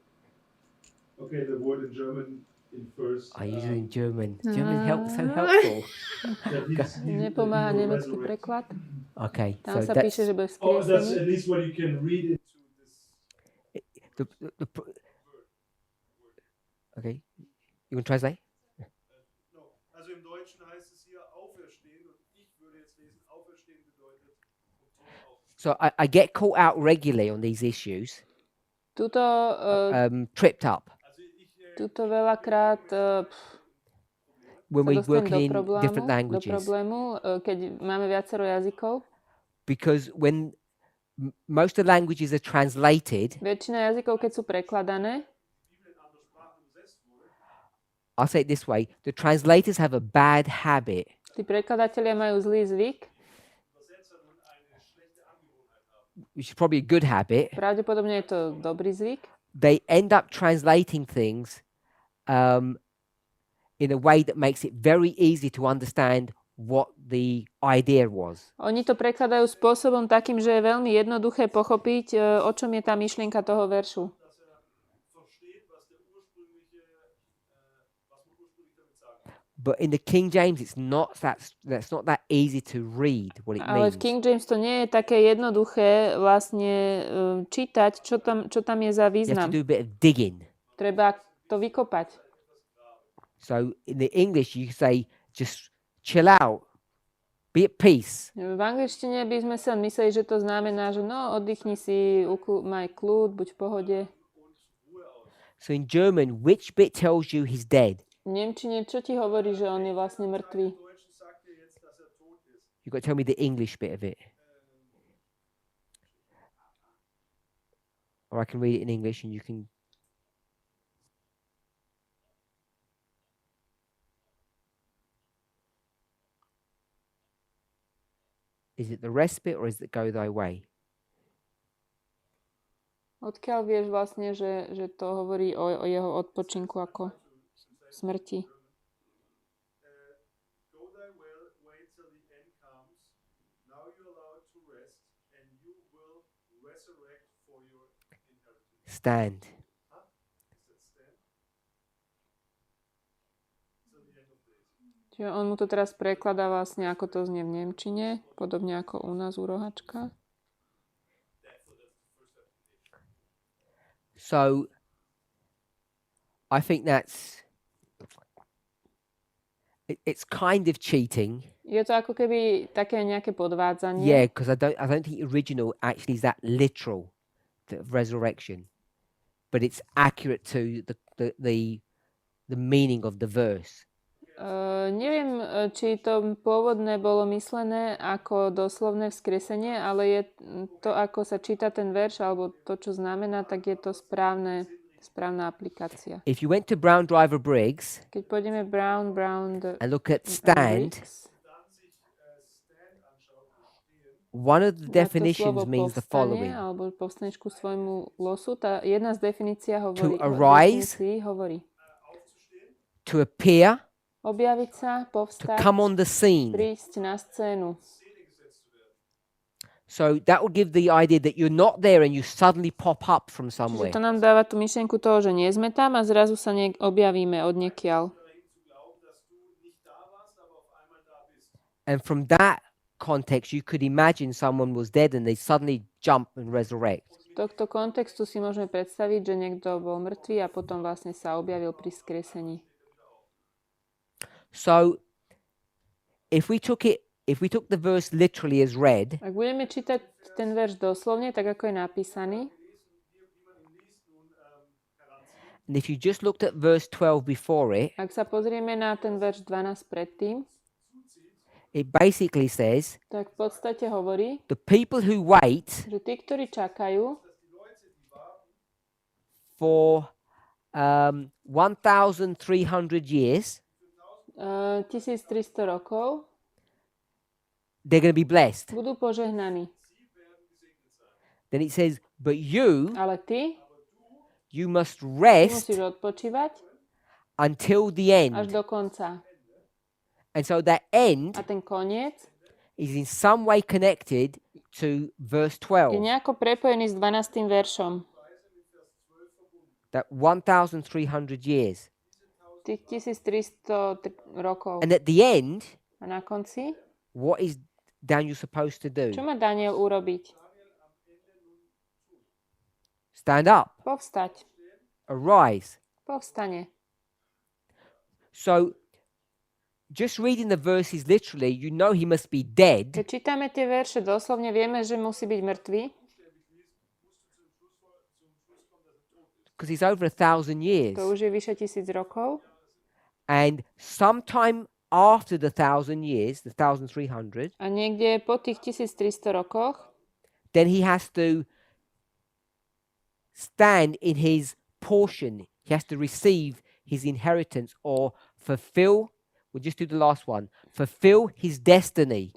Okay, the word in German in first. I use it in German. German so helpful. Nepomáha nemecký preklad. Okay, Tam so sa píše, že bude Oh, that's vzkriesený. at least what you can read into this. Okay. You want to translate? No, also im Deutschen heißt es hier auferstehen und ich würde jetzt lesen, auferstehen bedeutet So I get caught out regularly on these issues, Tuto, tripped up tuto veľakrát when sa we're working dostanem in different do languages. problému, keď máme viacero jazykov. Because when most of the languages are translated, Väčšina jazykov, keď sú prekladané, I'll say it this way, the translators have a bad habit tí prekladatelia majú zlý zvyk, which is probably a good habit. pravdepodobne je to dobrý zvyk. They end up translating things in a way that makes it very easy to understand what the idea was. Oni to prekladajú spôsobom takým, že je veľmi jednoduché pochopiť, o čom je tá myšlienka toho veršu. But in the King James, it's not that's not that easy to read what it Ale means. v King James to nie je také jednoduché vlastne čítať, čo tam je za You have význam. to do a bit of digging. Treba to vykopať. So in the English, you say just chill out, be at peace. V angličtine by sme sa mysleli, že to znamená, že no, oddychni si, maj kľud, buď v pohode. So in German, which bit tells you he's dead? V nemčine, čo ti hovorí, že on je vlastne mŕtvý? You've got to tell me the English bit of it. Or I can read it in English and you can... Is it the rest bit or is it go thy way? Odkiaľ vieš vlastne, že to hovorí o jeho odpočinku ako smrti? Go thy way till the end comes. Now you're allowed to rest, and you will resurrect for your inheritance. Stand. Huh? Is that stand? Till the end of days. Čiže on mu to teraz prekladá vlastne, ako to znie v nemčine, podobne ako u nás u rohačka. So I think that's It's kind of cheating. Je to ako keby také nejaké podvádzanie. Yeah, because I don't think original actually is that literal, the resurrection, but it's accurate to the meaning of the verse. Neviem, či to pôvodné bolo myslené ako doslovné vzkriesenie, ale je to, ako sa číta ten verš, alebo to, čo znamená, tak je to správna aplikácia. If you went to Brown Driver Briggs Keď pôjdeme Brown and look at stand, one of the definitions means the following: alebo povstanečku svojmu losu, tá jedna z definícií hovorí, to appear, objaviť sa, to povstať, come on the scene. prísť na scénu. So that would give the idea that you're not there and you suddenly pop up from somewhere. Čiže to nám dáva tú myšlienku toho, že nie sme tam a zrazu sa objavíme odniekiaľ. And from that context, you could imagine someone was dead and they suddenly jump and resurrect. Z tohto kontextu si môžeme predstaviť, že niekto bol mŕtvý a potom vlastne sa objavil pri skriesení. So if we took the verse literally as read, Ak budeme čítať ten verš doslovne, tak ako je napísaný, and if you just looked at verse 12 before it, ak sa pozrieme na ten verš 12 predtým, it basically says tak v podstate hovorí, the people who wait že tí, ktorí čakajú for 1,300 years, 1300 rokov, they're going to be blessed. budú požehnaní. Then it says, but you Ale ty must rest musíš odpočívať until the až end. do konca. And so that end A ten koniec is in some way connected to verse je 12, nejako prepojený s 12. veršom. that 1,300 years. Tých 1300 rokov. And at the end, A na konci, what is Daniel supposed to do? čo má Daniel urobiť? Stand up, Povstať. arise. Povstane. So just reading the verses literally, you know he must be dead Keď čítame tie verše doslovne, vieme, že musí byť mŕtvý, because he's over 1,000 years. to už je vyše 1000 rokov. And sometime after the 1,000 years, the 1,300, A niekde po tých 1300 rokoch then he has to stand in his portion. He has to receive his inheritance or fulfill, we'll just do the last one, fulfill his destiny.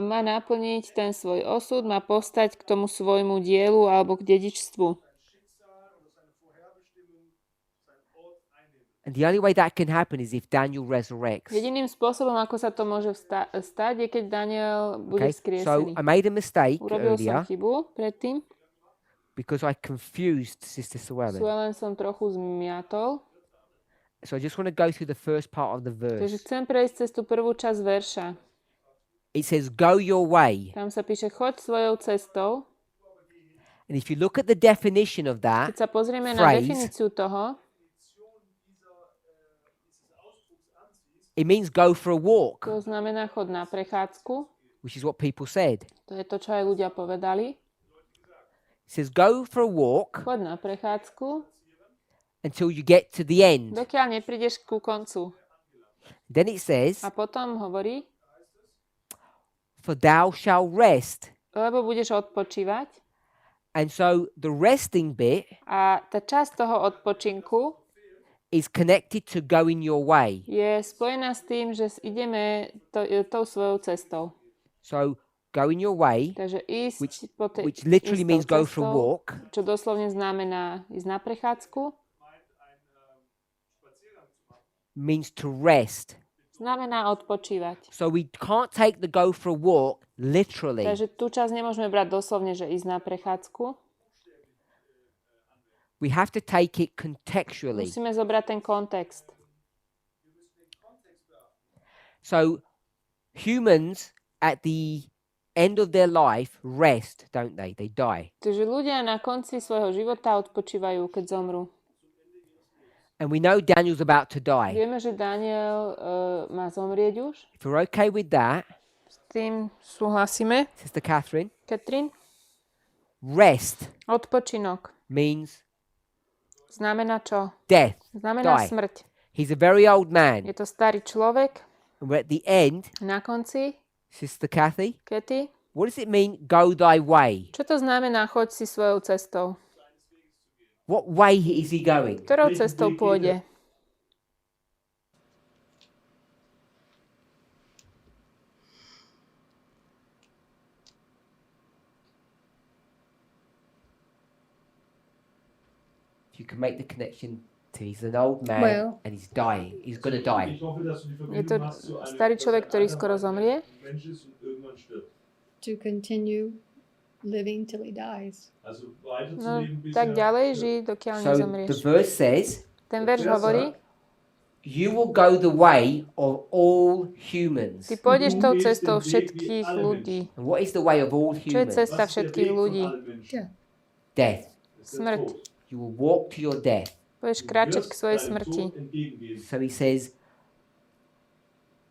má naplniť ten svoj osud, má povstať k tomu svojmu dielu alebo k dedičstvu. And the only way that can happen is if Daniel resurrects. Jediným spôsobom, ako sa to môže stať, je keď Daniel Okay, bude so vzkriesený. I made a mistake Urobil som earlier chybu predtým, because I confused Sister Suellen. len som trochu zmiatol. So I just want to go through the first part of the Takže verse. chcem prejsť cez tú prvú časť verša. It says, go your way. Tam sa píše, choď svojou cestou. And if you look at the definition of that, Keď sa pozrieme na phrase, definíciu toho, it means go for a walk, to znamená chod na prechádzku. which is what people said. To je to, čo aj ľudia povedali. It says, go for a walk Chod na prechádzku, until you get to the end. dokiaľ neprídeš ku koncu. Then it says, A potom hovorí, for thou shalt rest. lebo budeš odpočívať. And so the resting bit A tá časť toho odpočinku is connected to going your way. je spojená s tým, že ideme tou svojou cestou. So go in your way, Takže ísť po tej which literally istou means go for a cestou, walk, čo doslovne znamená ísť na prechádzku, means to rest. znamená odpočívať. So we can't take the go for a walk literally. Takže tú časť nemôžeme brať doslovne, že ísť na prechádzku. We have to take it contextually. Musíme zobrať ten kontext. So humans at the end of their life rest, don't they? They die. Takže ľudia na konci svojho života odpočívajú, keď zomrú. And we know Daniel's about to die. Vieme, že Daniel má zomrieť už. If we're okay with that, S tým súhlasíme. Sister Catherine, Katrin? rest Odpočinok. means Znamená čo? death. Znamená Die. smrť. He's a very old man. Je to starý človek. And we're at the end, Na konci, Sister Kathy, Katy, what does it mean, go thy way? čo to znamená, choď si svojou cestou? What way is he going? Ktorou cestou pôjde? If you can make the connection to he's an old man Well- and he's dying. He's going to die. Ich hoffe, dass du die Je to Verbindung machst zu einem, starý človek, ktorý dass er skoro zomrie. ein Mensch ist und irgendwann stirbt. To continue living till he dies. Also weiter zu No, leben, bis tak er ďalej stirbt. žiť, dokiaľ So the nezomrieš. verse says, Ten verš hovorí, you will go the way of all humans. ty pôjdeš tou cestou všetkých ľudí. And what is the way of all Čo je humans? cesta Was ist der všetkých Weg von ľudí? allen Menschen? Yeah. Death. Das ist der Smrt. Tod. You will walk to your death. Budeš Du kráčať wirst k svojej deinem smrti. Tod entgegengehen. So he says,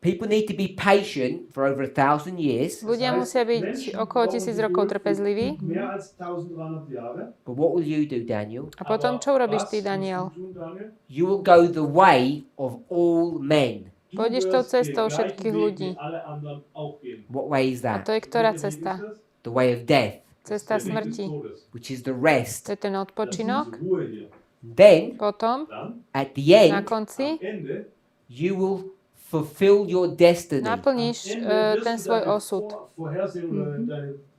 people need to be patient for over 1,000 years. Ľudia musia byť okolo 1000 rokov trpezliví. Mehr als 1300 Jahre. But what will you do, Daniel? A potom, čo urobíš ty, Was musst Daniel? du tun, Daniel? You will go the way of all men. Du Pôjdeš tou wirst cestou den všetkých gleichen Weg ľudí. wie alle anderen auch gehen. What way is A that? to je ktorá Welcher Weg cesta? ist das? The way of death, Cesta Der Weg des smrti. Todes. which is the rest. To je ten Das ist odpočinok. diese Ruhe hier. Then, Potom, Dann, at the na end, konci, am Ende, you will fulfill your destiny. naplníš Ende wirst ten du svoj deine osud. Vorhersehung oder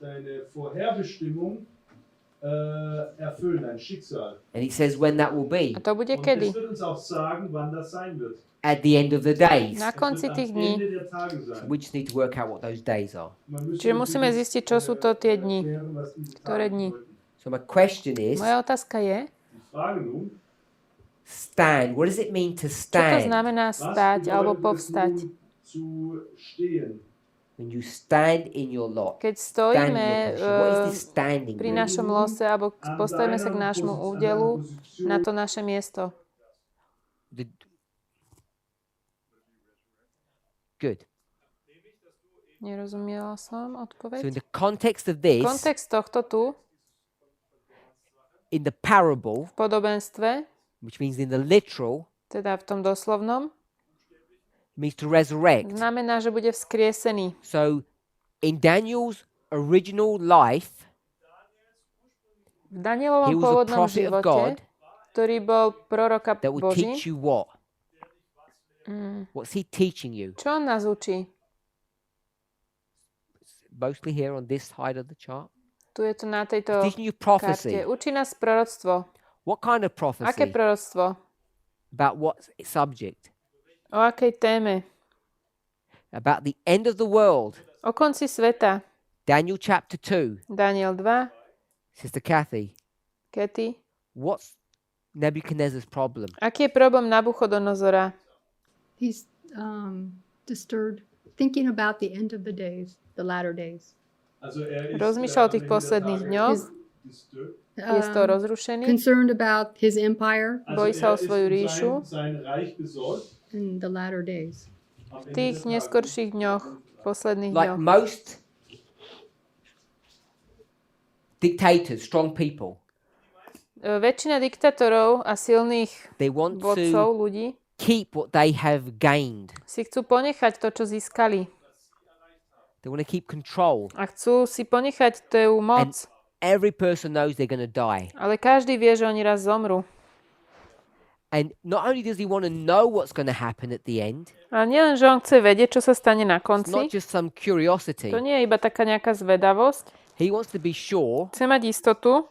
deine Vorherbestimmung erfüllen, dein Schicksal. And it says when that will be. A to bude Und kedy? es wird uns auch sagen, wann das sein wird. At the end of the days. Na Es konci wird tých am dní. Ende der Tage sein. We just need to work out what those days are. Man müsste Čiže musíme natürlich, zistiť, čo sú to tie dni. klären, was diese Ktoré Tage dni? bedeuten. So my question is, Moja otázka je, Die Frage nun, stand. What does it mean to čo to stand? znamená was stať alebo bedeutet es povstať? nun zu stehen? When you stand in your lot. Keď Stand in stojíme your position. What is this standing? pri mean? našom lose alebo postavíme sa k nášmu údelu na to naše miesto. The- Good. Nerozumiela som So in odpoveď. the context of this, Kontext tohto tu, in the parable, v podobenstve, which means in the literal, teda v tom doslovnom, it means to resurrect. znamená, že bude vzkriesený. So in Daniel's original life, V he Danielovom was a pôvodnom prophet of God živote, ktorý bol proroka that would Boží, teach you what? What's he teaching you? čo on nás učí? Mostly here on this side of the chart. Tu je to na tejto He's teaching you prophecy. karte. Učí nás proroctvo. What kind of Aké prophecy? proroctvo? About what subject? O akej téme? About the end of the world. O konci sveta. Daniel chapter 2. Daniel 2. Sister Kathy, Katy. what's Nebuchadnezzar's problem? Aký je problém Nabuchodonozora? He's disturbed, thinking about the end of the days, the latter days. Also er ist, Rozmýšľal o am tých Ende der posledných Tage dňoch. disturbed. Je z toho rozrušený. Concerned about his empire Also Bojí sa o er ist svoju um ríšu. sein Reich besorgt. in the latter days. Am V Ende tých des Tages. neskorších dňoch, posledných Like dňoch. most dictators, strong people, Väčšina diktátorov a silných they want vodcov, to ľudí, keep what they have gained. si chcú ponechať to, čo získali. They want to keep control. A chcú si ponechať tú moc. Every person knows they're going to die. Ale každý vie, že oni raz zomrú. And not only does he want to know what's going to happen at the end, A nielen, že on chce vedieť, čo sa stane na it's not konci. just some curiosity. To nie je iba taká nejaká zvedavosť. He wants to be sure Chce mať istotu,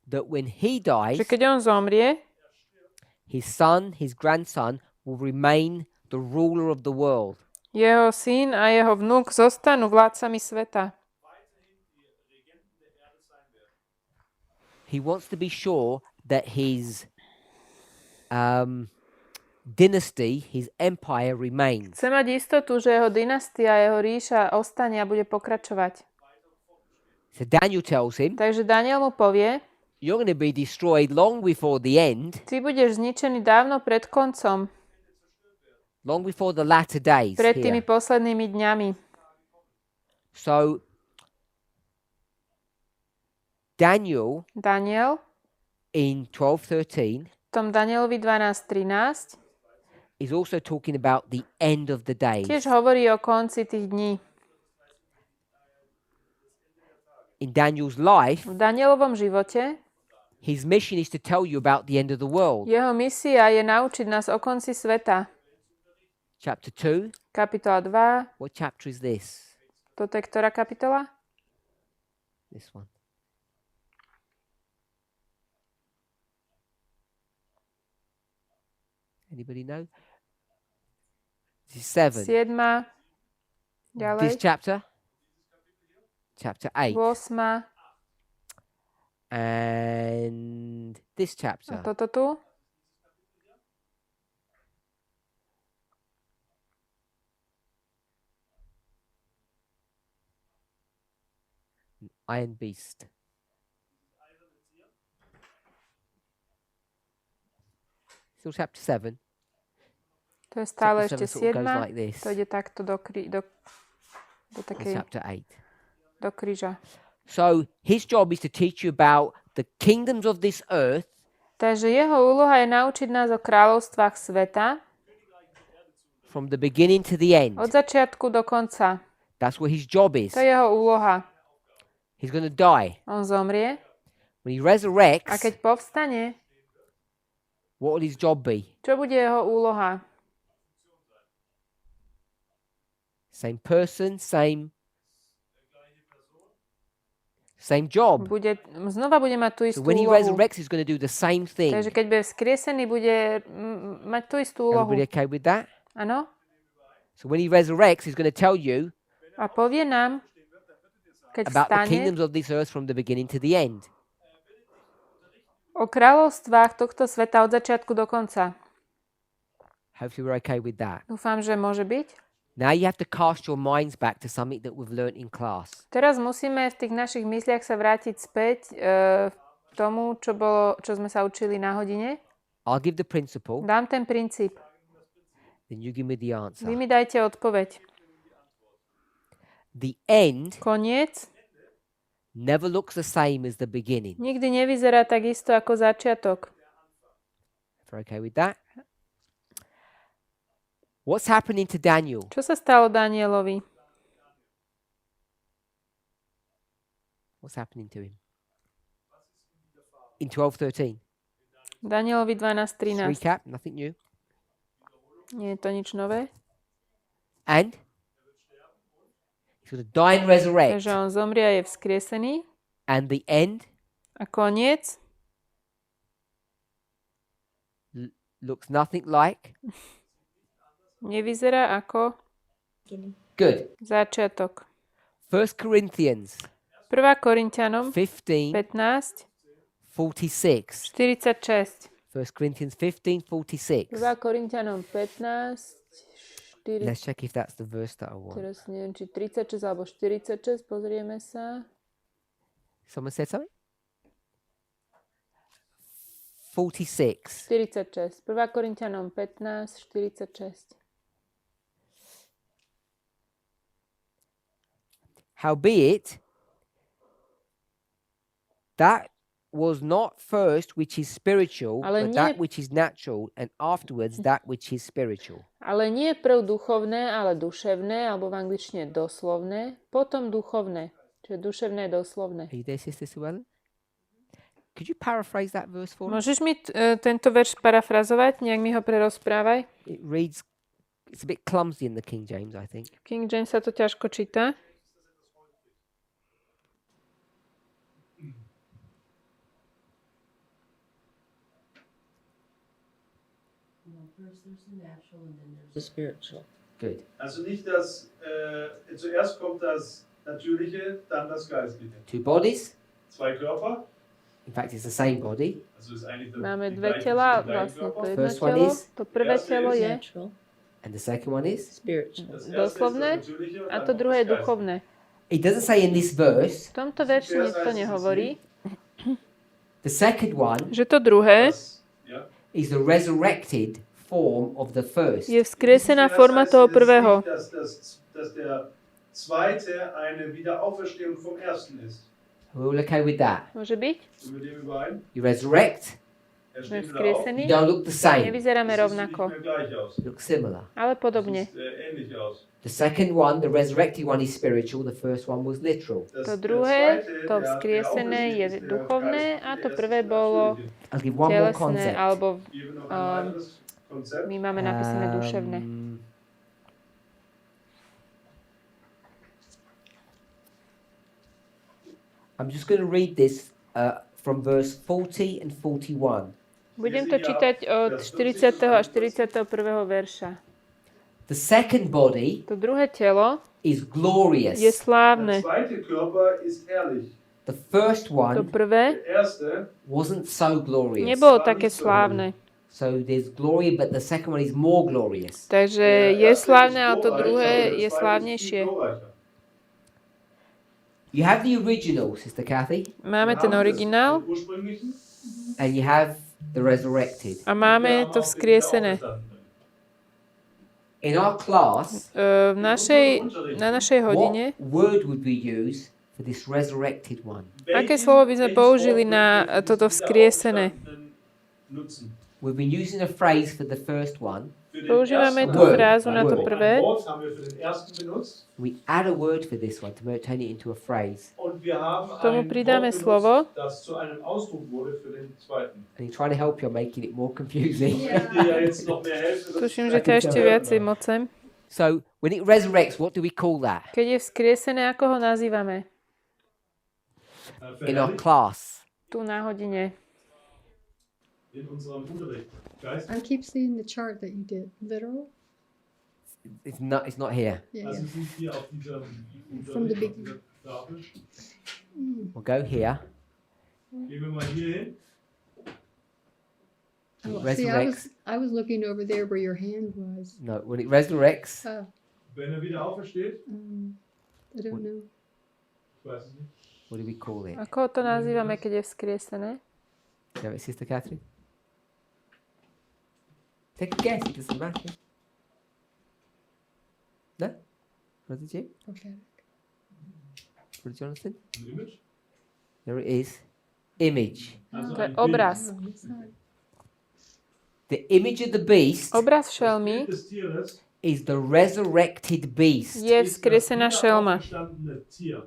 that when he dies, že keď on zomrie, his son, his grandson will remain the ruler of the world. jeho syn a jeho vnúk zostanú vládcami sveta. He wants to be sure that his dynasty, his empire remains. Chce mať istotu, že jeho dynastia, jeho ríša ostane a bude pokračovať. So Daniel tells him, Takže Daniel mu povie, You're going to be destroyed long before the end, Ty budeš zničený dávno pred koncom, long before the latter days. pred tými Here. poslednými dňami. So Daniel in 12:13 V tom Danielovi 12.13 is also talking about the end of the days. tiež hovorí o konci tých dní. In Daniel's life, V Danielovom živote his mission is to tell you about the end of the world. jeho misia je naučiť nás o konci sveta. Chapter 2. Kapitola 2. What chapter is this? Toto je ktorá kapitola? This one. Anybody know? This is 7. 7. This Ďalej. chapter? Chapter 8. 8. And this A chapter? toto tu? Iron Beast. Still chapter 7. To je stále Chapter ešte 7 sort of goes 7. like this. To ide takto do And takej, chapter 8. do kríža. So his job is to teach you about the kingdoms of this earth, Takže jeho úloha je naučiť nás o kráľovstvách sveta from the beginning to the end. od začiatku do konca. That's what his job is. To je jeho úloha. He's going to die. On zomrie When he a resurrects, keď povstane, what will his job be? čo bude jeho úloha? Same person, same job. Znova bude mať tú So istú when he úlohu. resurrects, he's going to do the same thing. Takže keď bude vzkriesený, bude mať tú istú úlohu. Everybody okay with that? Áno? So when he resurrects, he's going to tell you A povie nám, keď about the vstane, kingdoms of this earth from the beginning to the end. o kráľovstvách tohto sveta od začiatku do konca. Hopefully we're okay with that. Dúfam, že môže byť. Now you have to cast your minds back to something that we've learnt in class. Teraz musíme v tých našich mysliach sa vrátiť späť k tomu, čo sme sa učili na hodine. I'll give the principle, Dám ten princíp. then you give me the answer. Vy mi dajte odpoveď. The end Koniec never looks the same as the beginning. nikdy nevyzerá tak isto ako začiatok. If we're okay with that. What's happening to Daniel? Čo sa stalo Danielovi? What's happening to him? In 12:13. Danielovi Just 12.13. recap, nothing new. Nie je to nič nové. And he's going to die and resurrect. Takže on zomrie a je vzkriesený. And the end A koniec looks nothing like. nevyzerá ako Good. začiatok. 1 Corinthians 1. Korinťanom 15:46. 15, 46. 1 Corinthians 15:46. 1. Korinťanom 15, 4. Let's check if that's the verse that I want. Teraz neviem, či 36 alebo 46. Pozrieme sa. Someone said something? 46. 46. 1. Korinťanom 15, 46. Howbeit, that was not first which is spiritual, Ale but nie- that which is natural, and afterwards that which is spiritual. Ale nie prv duchovné, ale duševné, alebo v angličtine doslovné, potom duchovné. Čiže duševné, doslovné. Are you there, Sister Sue Ellen? Could you paraphrase that verse for me? Môžeš mi tento verš parafrazovať? Nejak mi ho prerozprávaj. It reads, it's a bit clumsy in the King James, I think. King James sa to ťažko číta. First there's the natural and then there's the spiritual. Good. Also nicht das, zuerst kommt das Natürliche, dann das Geistliche. Two bodies. Zwei Körper, In fact, it's the same body. also ist eigentlich Máme die dve gleiche- tela, die gleiche vlastne to Körper. jedno First one telo. is? To prvé telo je Natural, And the second one is? spiritual. Das erste ist doslovné das Natürliche und a dann to druhé je das Geistliche. duchovné. It doesn't say in this verse V tomto verši nič to nehovorí, The second one že to druhé Ja. is the resurrected form of the first. je vzkriesená forma toho prvého. Dass der zweite eine Wiederauferstehung vom ersten ist. We're all okay with that? Môže byť? Sind wir dem überein? You resurrect, Sme Stehen wir auf. vzkriesení, you don't look the same. nevyzeráme Es sieht rovnako, nicht mehr gleich aus. You look similar. ale podobne. Es sieht ähnlich aus. The second one, the resurrected one, is spiritual. The first one was literal. To druhé, to vzkriesené je duchovné a to prvé bolo I'll give one more telesné, concept. alebo Geben wir noch ein weiteres Konzept. my máme napísané duševné. I'm just going to read this from verse 40 and 41. Budem to čítať od 40. a 41. verša. The second body To druhé telo is glorious. je slávne. Der zweite Körper ist herrlich. The first To one prvé Der erste wasn't so glorious. nebolo také slávne. So there's glory, but the second one is more glorious. Takže je slávne, ale to druhé je slávnejšie. You have the original, Sister Kathy, Máme ten originál Den ursprünglichen. and you have the resurrected. a máme to vzkriesené. In our class, Na našej hodine, what word would we use for this resurrected one? aké slovo by sme použili na toto vzkriesené? We've been using a phrase for the first one. Používame tú Word. frázu na to Word. prvé. Wort haben wir für den ersten benutzt. We add a word for this one to turn it into a phrase. Und wir haben Tomu ein pridáme Wort slovo. benutzt, das zu einem Ausdruck wurde für den zweiten. And you try to help you, making it more confusing. Ich möchte dir ja jetzt noch mehr helfen. Tuším, že to ešte viacej mocem. So when it resurrects, what do we call that? Keď je vzkriesené, ako ho nazývame? In our class. Tu na hodine. In unserem Unterricht. Geist. I keep seeing the chart that you did. Literal? It's not here. Yeah, Also yeah. sind hier auf dieser From the Unterricht, auf beginning. dieser Tafel. We'll go here. Gehen wir mal hier hin. Oh, see, Resurrects. I was looking over there where your hand was. No, when it resurrects, Oh, Wenn er wieder aufersteht, I don't know. ich weiß es nicht. what do we call it? Ako to nazývame, keď je vzkriesené? Do you have it, Sister Catherine? Take a guess, it doesn't matter. No? Was it you? Okay. Was it Jonathan? Ein Image. There it is. Image. Also To je ein obraz. Oh, it's not. The image of the beast Obraz Bild šelmy des Tieres is the resurrected beast. je ist das vzkriesená šelma. auferstandene Tier.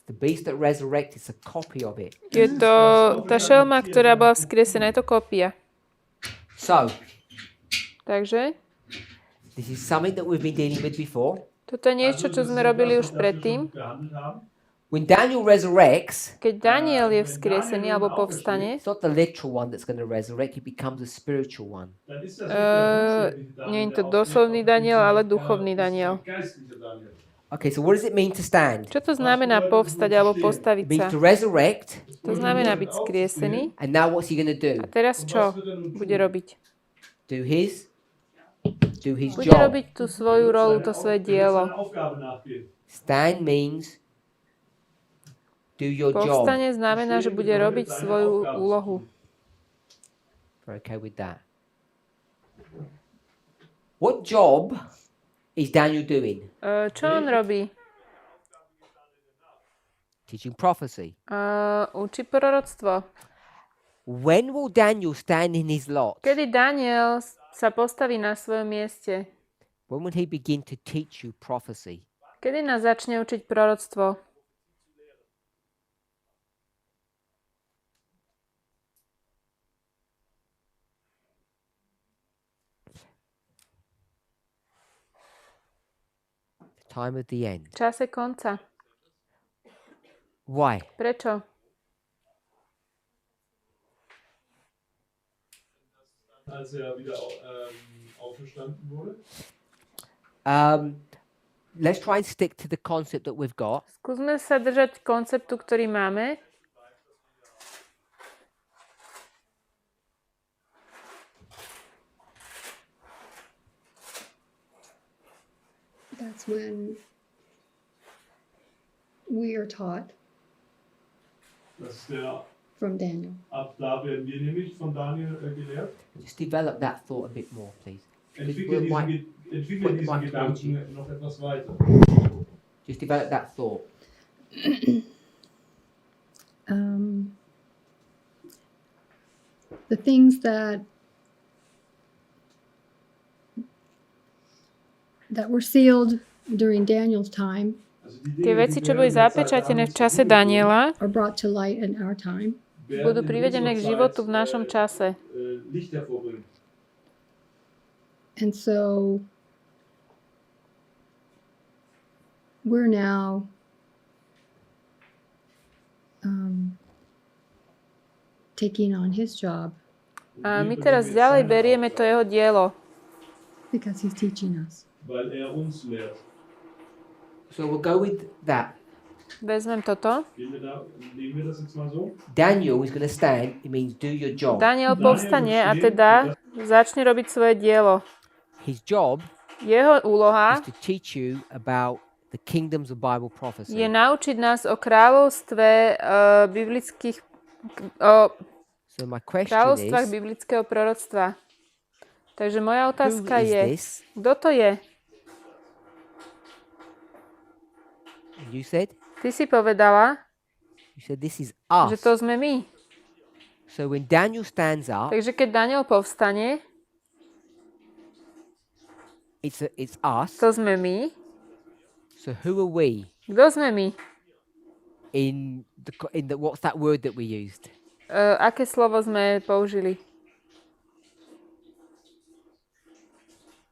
The beast that resurrected is a copy of it. Je to tá šelma, ktorá bola vzkriesená, je to kópia. So, Takže this is something that we've been dealing with before. toto je niečo, čo sme robili už predtým. When Daniel resurrects, Keď Daniel je vzkriesený alebo povstane, it's not the literal one that's going to resurrect, it becomes a spiritual one. nie je to doslovný Daniel, ale duchovný Daniel. Okay, so what does it mean to stand? Čo to znamená povstať alebo It postaviť means sa? to resurrect, To znamená byť vzkriesený. and now what's he going to do? A teraz čo bude robiť? Do his Bude job. robiť tú svoju rolu, to svoje dielo. Stand means do your job. Povstane znamená, že bude robiť svoju úlohu. We're okay with that. What job is Daniel doing? Čo on robí? Teaching prophecy. Učí proroctvo. When will Daniel stand in his lot? Kedy Daniel sa postaví na svojom mieste? When will he begin to teach you prophecy? Kedy nás začne učiť proroctvo? The time of the end. V čase konca. Why? Prečo? Als wieder auferstanden wurde. Let's try and stick to the concept that we've got. Skúsme sa držať konceptu, ktorý máme. That's when we are taught Das ist der from Daniel. Ab da werden wir nämlich von Daniel gelehrt. Just develop that thought a bit more, please. Entwickle diesen Gedanken noch etwas weiter. Just develop that thought. The things that were sealed during Daniel's time Tie veci, čo boli zapečatené v čase Daniela, are brought to light in our time. budú privedené k životu v našom čase. And so we're now taking on his job A my teraz ďalej berieme to jeho dielo, because he's teaching us. Weil uns lehrt. So we'll go with that. Vezmem toto. Nehmen wir das jetzt mal so? Daniel is going to stand. It means do your job. Daniel povstane a teda začne robiť svoje dielo. His job Jeho úloha is to teach you about the kingdoms of Bible prophecy. je naučiť nás o kráľovstve biblických o So my question kráľovstvách is, biblického proroctva. Takže moja who otázka is je, this? kto to je? And you said Ty si povedala, this is že us. to sme my. So when Daniel stands up, Takže keď Daniel povstane, it's us. to sme my. So who are we? Kto sme my? In the what's that word that we used? Aké slovo sme použili?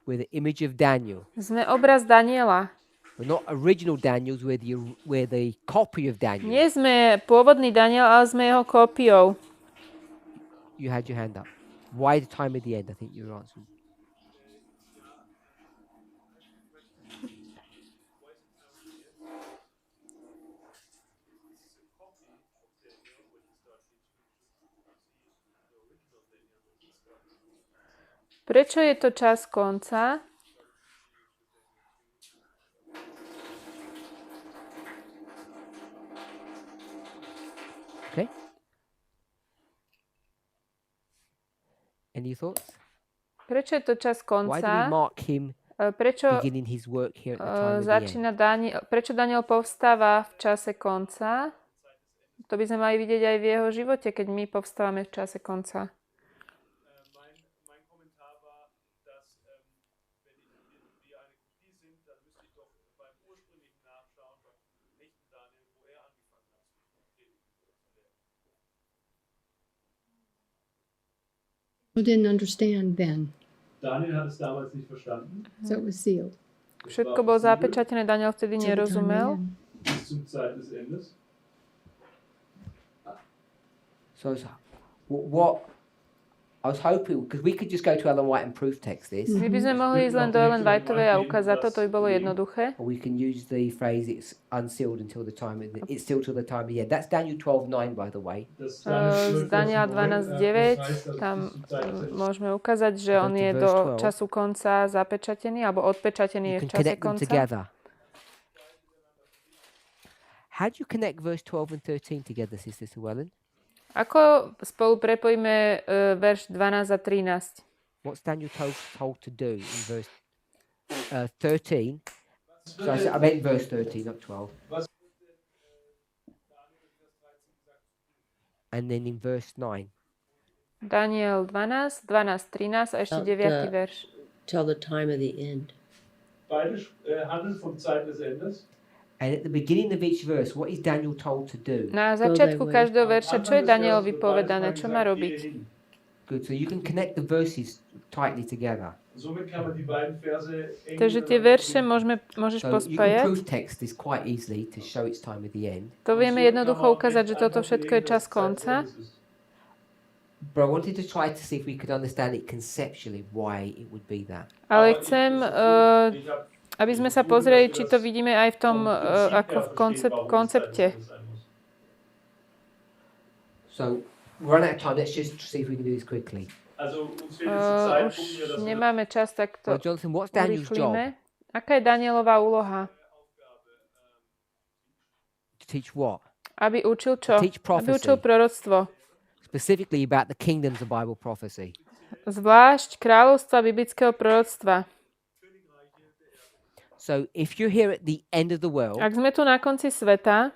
We're the image of Daniel. Sme obraz Daniela. We're not original Daniels. We're the copy of Daniel. Nie sme pôvodný Daniel, ale sme jeho kópiou. You had your hand up. Why the time at the end? I think you were answering. Prečo je to čas konca? Okay. Any thoughts? Prečo je to čas Why do we konca? mark him Prečo beginning his work here at the time of the end? začína prečo Daniel povstáva v čase konca? To by sme mali vidieť aj v jeho živote, keď my povstávame v čase konca. Who didn't understand then, Daniel hat es damals nicht verstanden. so it was sealed. Všetko bolo zapečatené, Daniel vtedy To the time nerozumel. then. Bis zum Zeit des Endes. So what I was hoping, because we could just go to Ellen White and proof text this, My by sme mohli ísť len do Ellen Whiteovej a ukázať to, to by bolo jednoduché. or we can use the phrase "it's unsealed until the time of it's sealed till the time of the end." That's Daniel 12:9, by the way. Z Daniela 12.9 tam môžeme ukázať, že on je do času konca zapečatený, alebo odpečatený je You v can čase connect them konca. together. How do you connect verse 12 and 13 together, Sister Llewellyn? Ako spolu prepojíme verš 12 a 13? What's Daniel told to do in verse 13? So I meant verse 13, not 12. And then in verse 9. Daniel 12, 12, 13 a ešte 9. verš. Till the time of the end. Beide handeln vom Zeit des Endes. And at the beginning of each verse, what is Daniel told to do? Na začiatku každého verša, čo je Danielovi povedané, čo má robiť? Good. So you can connect the verses tightly together. Somit kann man die beiden Verse eng Takže tie verše môžeš So you can pospájať. prove text this quite easily to show its time at the end. To vieme jednoducho ukázať, že toto všetko je čas konca. But I wanted to try to see if we could understand it conceptually, why it would be that. Ale chcem, aby sme sa pozreli, či to vidíme aj v tom, ako v koncepte. So we're running out of time. Let's just see if we can do this quickly. Už nemáme čas, tak to Well, Jonathan, what's Daniel's job? urýchlíme. Aká je Danielová úloha? To teach what? Aby učil čo? Teach Aby učil prophecy, proroctvo. specifically about the kingdoms of Bible prophecy. Zvlášť kráľovstva biblického proroctva. So if you're here at the end of the world, Ak sme tu na konci sveta,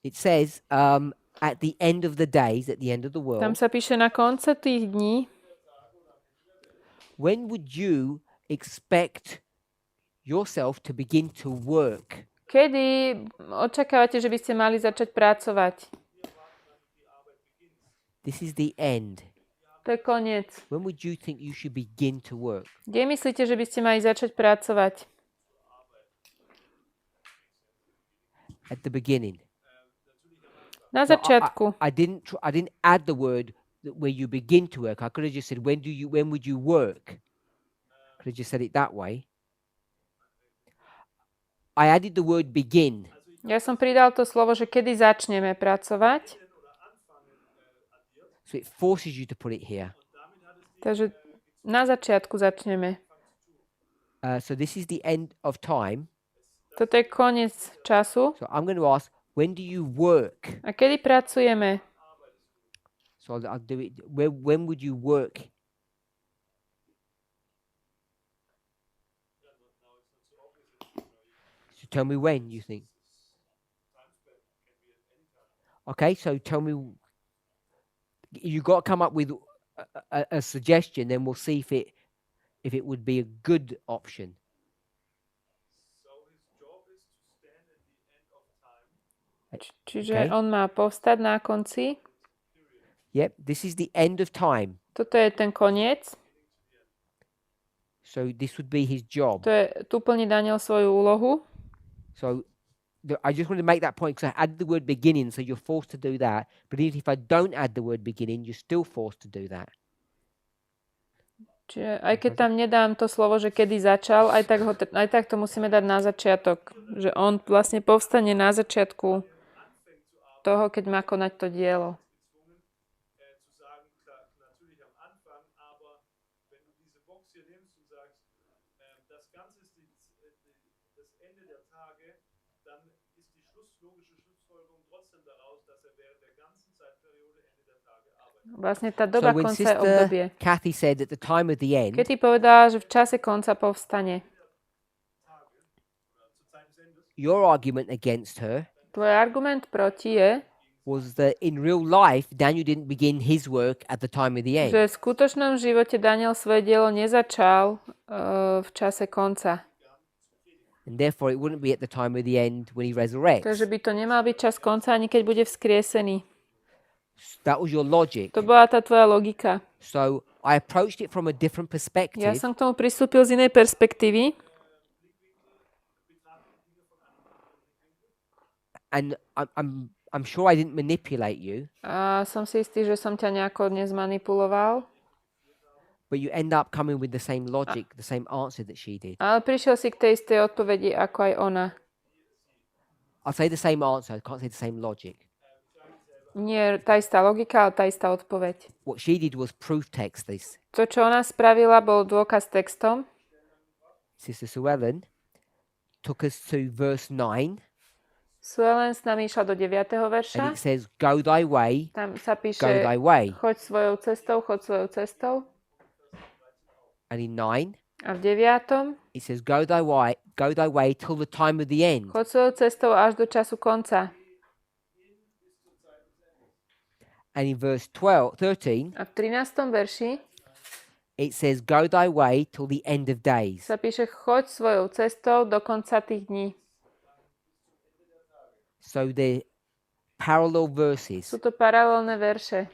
it says at the end of the days, at the end of the tam world, sa píše na konce tých dní, when would you expect yourself to begin to work? kedy očakávate, že by ste mali začať pracovať? This is the end. To je koniec. When would you think you should begin to work? Kde myslíte, že by ste mali začať pracovať? At the beginning. Na So začiatku. I didn't add the word where you begin to work. I could have just said when would you work? Could have just said it that way. I added the word begin. Ja som pridal to slovo, že kedy začneme pracovať. So it forces you to put it here. Takže na začiatku začneme. So this is the end of time. Toto je koniec času. So I'm going to ask, when do you work? A kedy pracujeme? So I'll do it. When would you work? So tell me when you think. Okay, so tell me. You got to come up with a suggestion, then we'll see if it would be a good option. Čiže Okay. on má povstať na konci. Yep, this is the end of time. Toto je ten koniec. So this would be his job. Tu plní Daniel svoju úlohu. So I just want to make that point because I added the word beginning, so you're forced to do that. But even if I don't add the word beginning, you're still forced to do that. Čiže aj keď tam nedám to slovo, že kedy začal, aj tak to musíme dať na začiatok. Že on vlastne povstane na začiatku toho, keď má konať to dielo. Vlastne tá doba So when konca je obdobie. Sister Kathy said at the time of the end, Keď ty povedala, že v čase konca povstane, your argument against her tvoj argument proti je, was that in real life, Daniel didn't begin his work at the time of the end. že v skutočnom živote Daniel svoje dielo nezačal v čase konca. And therefore, it wouldn't be at the time of the end when he resurrects. Takže by to nemal byť čas konca, ani keď bude vzkriesený. That was your logic. To bola tá tvoja logika. So I approached it from a different Ja perspective. som k tomu pristúpil z inej perspektívy. And I'm sure I didn't manipulate you, A som si istý, že som ťa nejako nezmanipuloval. but you end up coming with the same logic, the same answer that she did. Ale prišiel si k tej istej odpovedi, ako aj ona. I'll say the same answer, I can't say the same logic. Nie tá istá logika, ale tá istá odpoveď. What she did was proof text this. To, čo ona spravila, bol dôkaz textom. Sister Sue Ellen took us to verse 9, Suelen s nami išla do 9. and verša. it says, "Go thy way, Tam sa go píše, thy way." choď svojou cestou. And in 9, A v 9. it says, go thy way till the time of the end." choď svojou cestou až do času konca. And in verse 13, A v 13. verši it says, "Go thy way till the end of days." sa píše, choď svojou cestou do konca tých dní. So they're parallel verses. Sú to paralelné verše.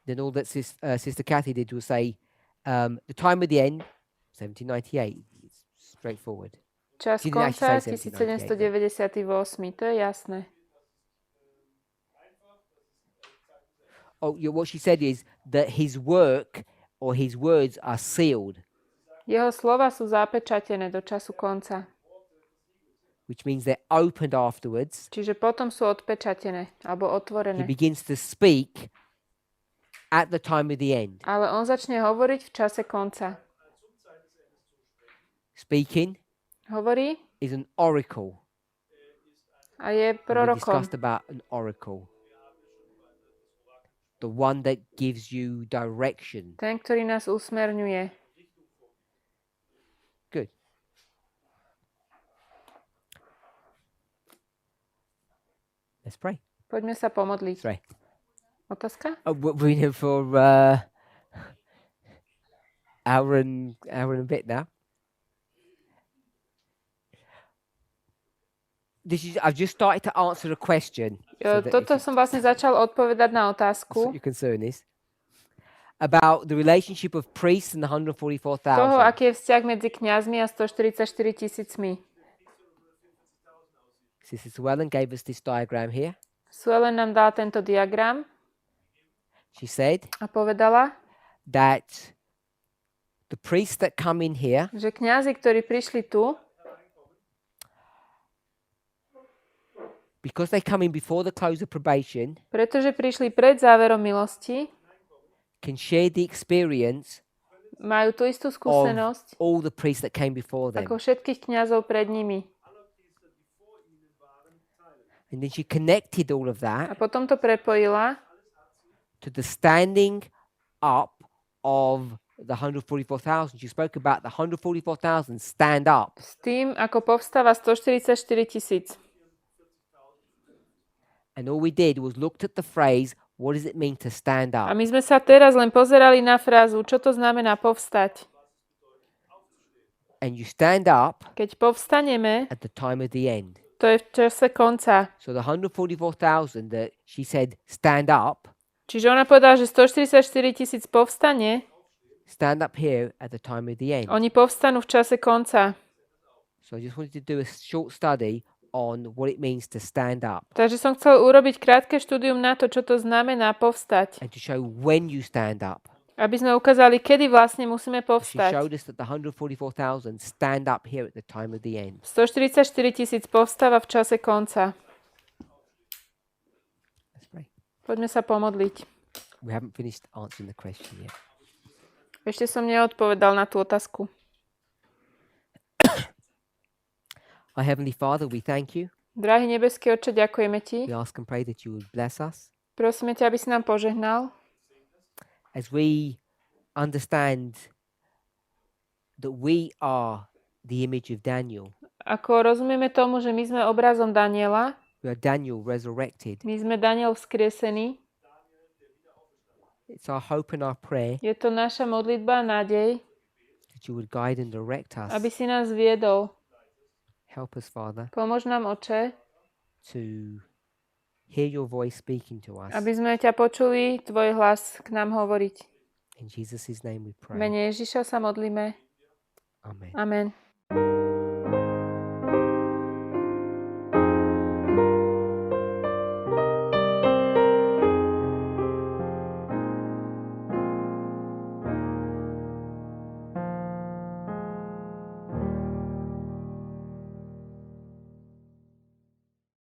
Then all that Sister Kathy did was say, the time of the end, 1798. It's straightforward. Čas She didn't konca actually say 1798. 1798, to je jasné. Oh, what she said is that his work or his words are sealed, Jeho slova sú zapečatené do času konca. which means they're opened afterwards. Čiže potom sú odpečatené alebo He otvorené. begins to speak at the time of the end. Ale on začne hovoriť v čase konca. Speaking Hovorí, is an oracle. a je And we prorokom. discussed about an oracle. A je And we discussed prorokom. about an oracle. The one that gives you direction. Ten, ktorý nás usmerňuje. Good. Let's pray. Poďme sa pomodliť. Let's pray. Otázka? We're in for hour and a bit now. I've just started to answer a question. So that Toto som vlastne začal odpovedať na that's otázku what your concern is. About the relationship of priests and the toho, 144,000. aký je vzťah medzi kňazmi a 144 000. Sister Swellen gave us this diagram here. Suelen nám dala tento diagram She said a povedala, that the priests that come in here že kňazi, ktorí prišli tu, because they come in before the close of probation, pretože prišli pred záverom milosti, can share the experience majú tú istú of skúsenosť all the priests that came before them. ako všetkých kňazov pred nimi. And then she connected all of A that potom to prepojila to the standing up of the 144,000. She spoke about the 144,000 stand up. s tým, ako povstáva 144 000. And all we did was looked at the phrase, what does it mean to stand A up? my sme sa teraz len pozerali na frázu, čo to znamená povstať. And you stand up Keď povstaneme, at the time of the end. to je v čase konca. So the 144,000 that she said stand up, Čiže ona povedala, že 144 000 povstane, stand up here at the time of the end. oni povstanú v čase konca. So I just wanted to do a short study on what it means to stand up Takže som chcel urobiť krátke štúdium na to, čo to znamená povstať. and to show when you stand up. Aby sme ukázali, kedy vlastne musíme She povstať. showed us that the 144,000 stand up here at the time of the end. 144 000 povstáva v čase konca. Let's pray. Poďme sa pomodliť. We haven't finished answering the question yet. Ešte som neodpovedal na tú otázku. Our Heavenly Father, we thank you. Drahý nebeský Otče, ďakujeme Ti. We ask and pray that you would bless us Prosíme ťa, aby si nám požehnal, as we understand that we are the image of Daniel. ako rozumieme tomu, že my sme obrazom Daniela, We are Daniel resurrected. my sme Daniel vzkriesený. It's our hope and our prayer Je to naša modlitba a nádej, that you would guide and direct us. aby si nás viedol. Help us, Father, Pomôž nám, Oče, to hear your voice speaking to us. aby sme ťa počuli, tvoj hlas k nám hovoriť. In Jesus' name we V pray. mene Ježiša sa modlíme. Amen. Amen.